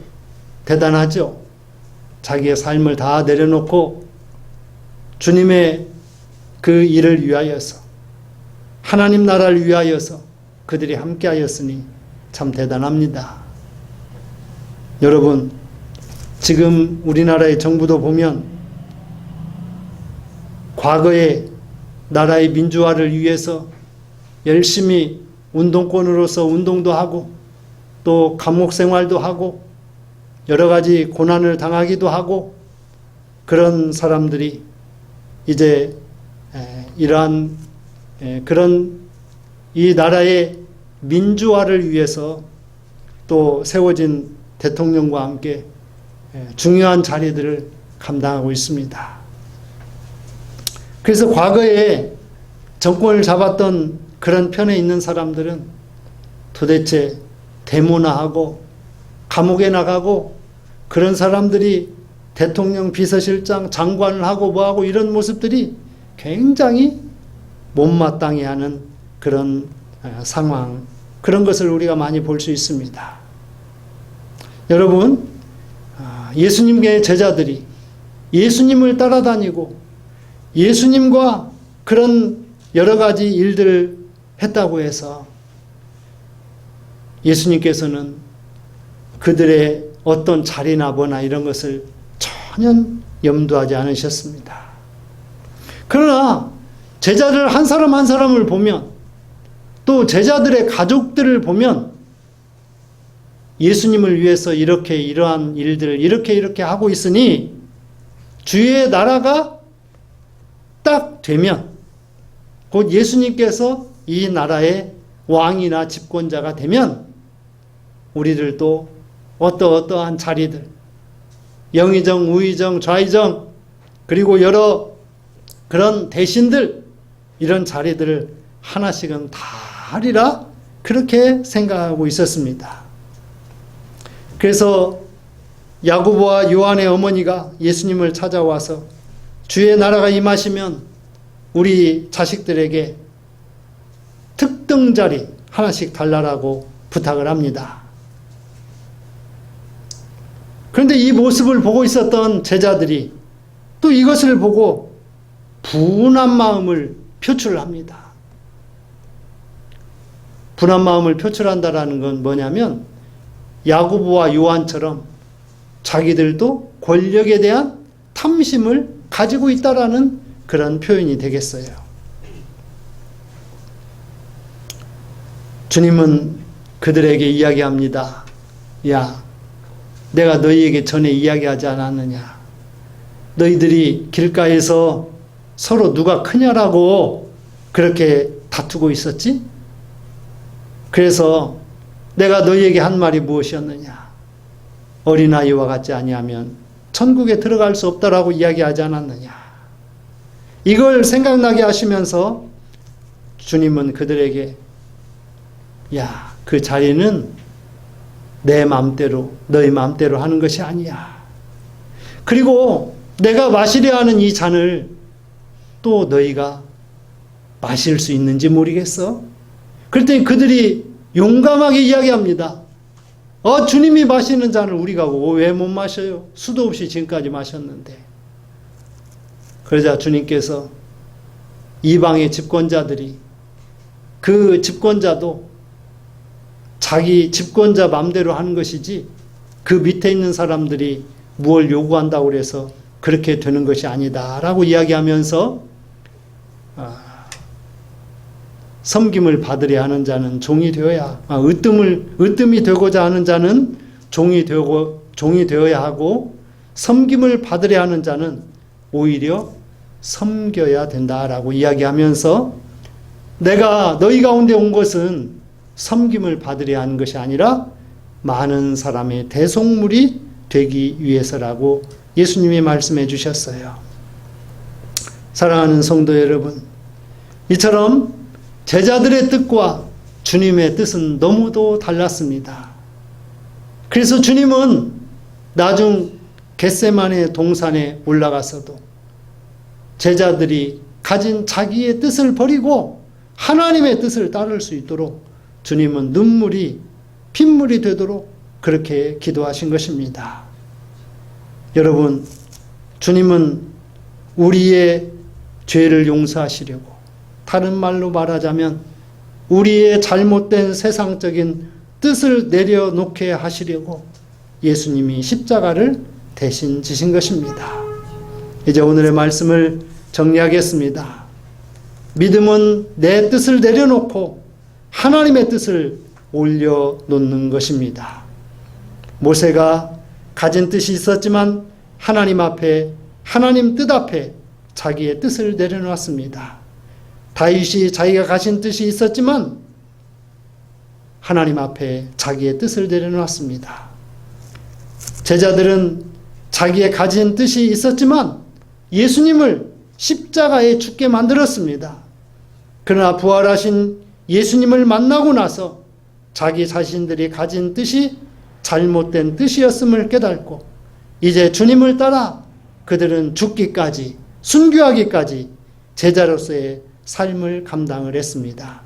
대단하죠. 자기의 삶을 다 내려놓고 주님의 그 일을 위하여서, 하나님 나라를 위하여서 그들이 함께하였으니 참 대단합니다. 여러분, 지금 우리나라의 정부도 보면 과거에 나라의 민주화를 위해서 열심히 운동권으로서 운동도 하고 또 감옥 생활도 하고 여러 가지 고난을 당하기도 하고 그런 사람들이 이제 이러한 그런 이 나라의 민주화를 위해서 또 세워진 대통령과 함께 중요한 자리들을 감당하고 있습니다. 그래서 과거에 정권을 잡았던 그런 편에 있는 사람들은 도대체 데모나 하고 감옥에 나가고 그런 사람들이 대통령, 비서실장, 장관을 하고 뭐하고 이런 모습들이 굉장히 못마땅해 하는 그런 상황, 그런 것을 우리가 많이 볼 수 있습니다. 여러분, 예수님의 제자들이 예수님을 따라다니고 예수님과 그런 여러 가지 일들을 했다고 해서 예수님께서는 그들의 어떤 자리나 뭐나 이런 것을 전혀 염두하지 않으셨습니다. 그러나 제자들 한 사람 한 사람을 보면 또 제자들의 가족들을 보면 예수님을 위해서 이렇게 이러한 일들을 이렇게 하고 있으니 주의 나라가 딱 되면 곧 예수님께서 이 나라의 왕이나 집권자가 되면 우리들도 어떠한 자리들, 영의정, 우의정, 좌의정, 그리고 여러 그런 대신들, 이런 자리들을 하나씩은 다 하리라 그렇게 생각하고 있었습니다. 그래서 야고보와 요한의 어머니가 예수님을 찾아와서 주의 나라가 임하시면 우리 자식들에게 특등 자리 하나씩 달라고 부탁을 합니다. 그런데 이 모습을 보고 있었던 제자들이 또 이것을 보고 분한 마음을 표출합니다. 분한 마음을 표출한다라는 건 뭐냐면 야고보와 요한처럼 자기들도 권력에 대한 탐심을 가지고 있다라는 그런 표현이 되겠어요. 주님은 그들에게 이야기합니다. 야, 내가 너희에게 전에 이야기하지 않았느냐. 너희들이 길가에서 서로 누가 크냐라고 그렇게 다투고 있었지? 그래서 내가 너희에게 한 말이 무엇이었느냐. 어린아이와 같지 아니하면 천국에 들어갈 수 없다라고 이야기하지 않았느냐. 이걸 생각나게 하시면서 주님은 그들에게 야, 그 자리는 내 마음대로 너희 마음대로 하는 것이 아니야. 그리고 내가 마시려 하는 이 잔을 또 너희가 마실 수 있는지 모르겠어? 그랬더니 그들이 용감하게 이야기합니다. 주님이 마시는 잔을 우리가 왜 못 마셔요? 수도 없이 지금까지 마셨는데. 그러자 주님께서 이방의 집권자들이 그 집권자도 자기 집권자 마음대로 하는 것이지 그 밑에 있는 사람들이 무엇을 요구한다고 그래서 그렇게 되는 것이 아니다라고 이야기하면서 섬김을 받으려 하는 자는 종이 되어야 으뜸이 되고자 하는 자는 종이 되어야 하고 섬김을 받으려 하는 자는 오히려 섬겨야 된다라고 이야기하면서 내가 너희 가운데 온 것은 섬김을 받으려 하는 것이 아니라 많은 사람의 대속물이 되기 위해서라고 예수님이 말씀해 주셨어요. 사랑하는 성도 여러분, 이처럼 제자들의 뜻과 주님의 뜻은 너무도 달랐습니다. 그래서 주님은 나중 겟세마네 동산에 올라가서도 제자들이 가진 자기의 뜻을 버리고 하나님의 뜻을 따를 수 있도록 주님은 핏물이 되도록 그렇게 기도하신 것입니다. 여러분, 주님은 우리의 죄를 용서하시려고, 다른 말로 말하자면 우리의 잘못된 세상적인 뜻을 내려놓게 하시려고 예수님이 십자가를 대신 지신 것입니다. 이제 오늘의 말씀을 정리하겠습니다. 믿음은 내 뜻을 내려놓고 하나님의 뜻을 올려놓는 것입니다. 모세가 가진 뜻이 있었지만 하나님 앞에, 하나님 뜻 앞에 자기의 뜻을 내려놓았습니다. 다윗이 자기가 가진 뜻이 있었지만 하나님 앞에 자기의 뜻을 내려놓았습니다. 제자들은 자기의 가진 뜻이 있었지만 예수님을 십자가에 죽게 만들었습니다. 그러나 부활하신 예수님을 만나고 나서 자기 자신들이 가진 뜻이 잘못된 뜻이었음을 깨닫고 이제 주님을 따라 그들은 죽기까지, 순교하기까지 제자로서의 삶을 감당을 했습니다.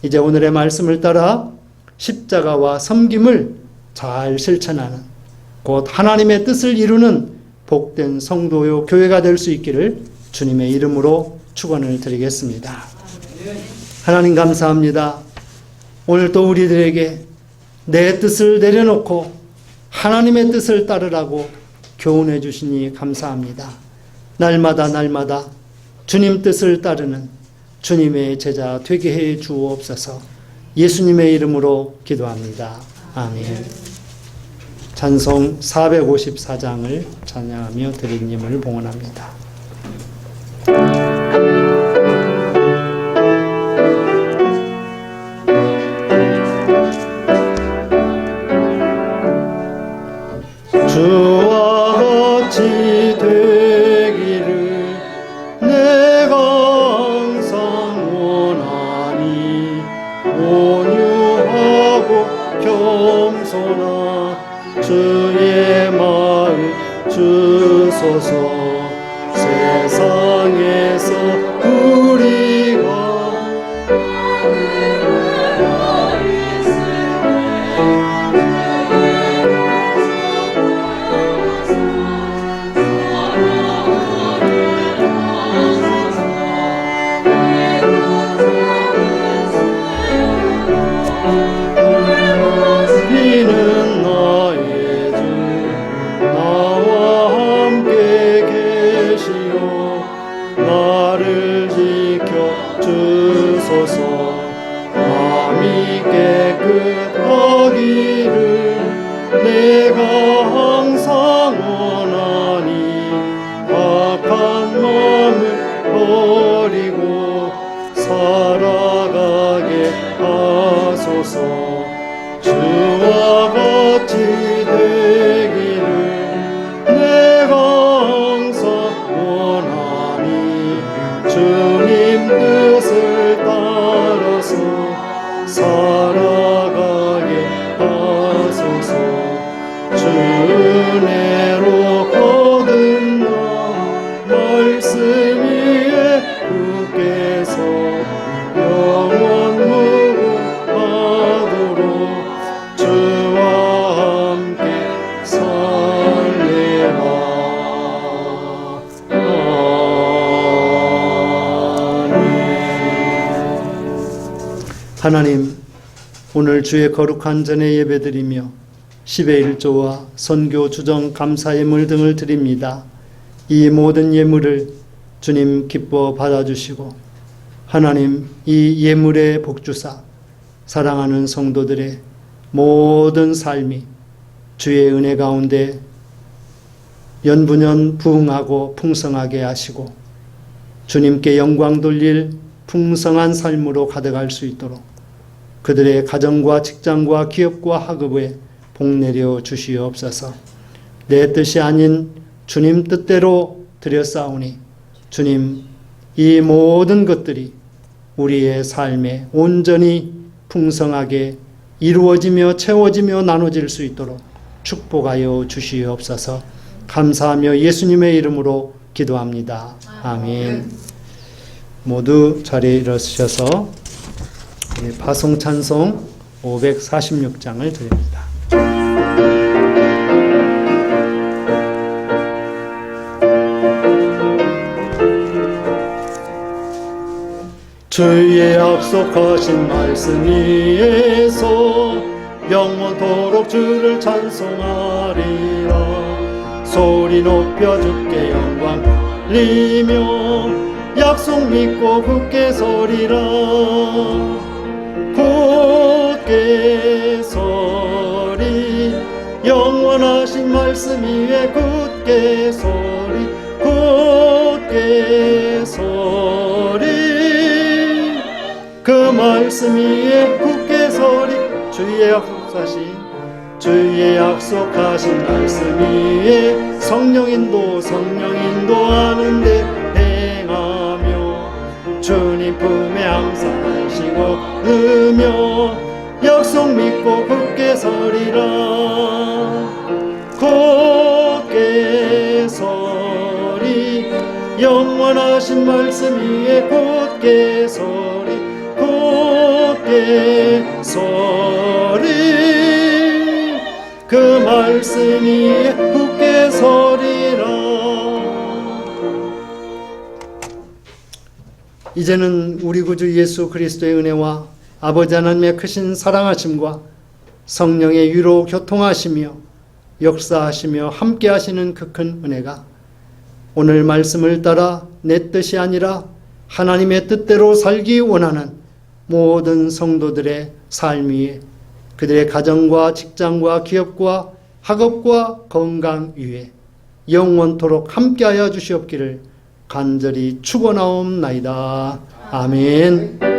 이제 오늘의 말씀을 따라 십자가와 섬김을 잘 실천하는, 곧 하나님의 뜻을 이루는 복된 성도요 교회가 될 수 있기를 주님의 이름으로 축원을 드리겠습니다. 하나님 감사합니다. 오늘 또 우리들에게 내 뜻을 내려놓고 하나님의 뜻을 따르라고 교훈해 주시니 감사합니다. 날마다 주님 뜻을 따르는 주님의 제자 되게 해 주옵소서. 예수님의 이름으로 기도합니다. 아멘. 찬송 454장을 찬양하며 대리님을 봉헌합니다. 주와 같이 되기를 내가 항상 원하니 온유하고 겸손한 주의 마음 주소서. 세상에서 우리가 이는 나의 주 나와 함께 계시오 나를 지켜 주소서. 마음이 깨끗하기를 내가 항상 원하니 악한 마음을 버리고 살아가게 하소서. 주와 같이 되기를 내가 항상 원하니 주님 뜻을 따라서 살아가게 하소서. 주 은혜로 거듭 나 말씀 위에 굳게서 영원 무궁하도록 주와 함께 살리라. 하나님, 오늘 주의 거룩한 전에 예배드리며 10의 1조와 선교 주정 감사 예물 등을 드립니다. 이 모든 예물을 주님 기뻐 받아주시고 하나님 이 예물의 복주사 사랑하는 성도들의 모든 삶이 주의 은혜 가운데 연분연 부흥하고 풍성하게 하시고 주님께 영광 돌릴 풍성한 삶으로 가득할 수 있도록 그들의 가정과 직장과 기업과 학업에 복 내려 주시옵소서. 내 뜻이 아닌 주님 뜻대로 드렸사오니 주님 이 모든 것들이 우리의 삶에 온전히 풍성하게 이루어지며 채워지며 나눠질 수 있도록 축복하여 주시옵소서. 감사하며 예수님의 이름으로 기도합니다. 아멘. 모두 자리에 일어서셔서 파송 찬송 546장을 드립니다. 주의 약속하신 말씀 위에서 영원토록 주를 찬송하리라. 소리 높여 주께 영광 약속 믿고 굳게 서리라. 굳게 서리 영원하신 말씀 위에 굳게 서리 굳게 서리 그 말씀 위에 굳게 서리 주의 약속하신 말씀 위에 성령 인도하는데 행하며 주님 품에 항상 안시고 으며 약속 믿고 굳게 서리라. 굳게 서리 영원하신 말씀 위에 굳게 서리 굳게 서리 그 말씀 위에 굳게 서리라. 이제는 우리 구주 예수 그리스도의 은혜와 아버지 하나님의 크신 사랑하심과 성령의 위로 교통하시며 역사하시며 함께 하시는 그 큰 은혜가 오늘 말씀을 따라 내 뜻이 아니라 하나님의 뜻대로 살기 원하는 모든 성도들의 삶 위에 그들의 가정과 직장과 기업과 학업과 건강 위에 영원토록 함께하여 주시옵기를 간절히 축원하옵나이다. 아멘.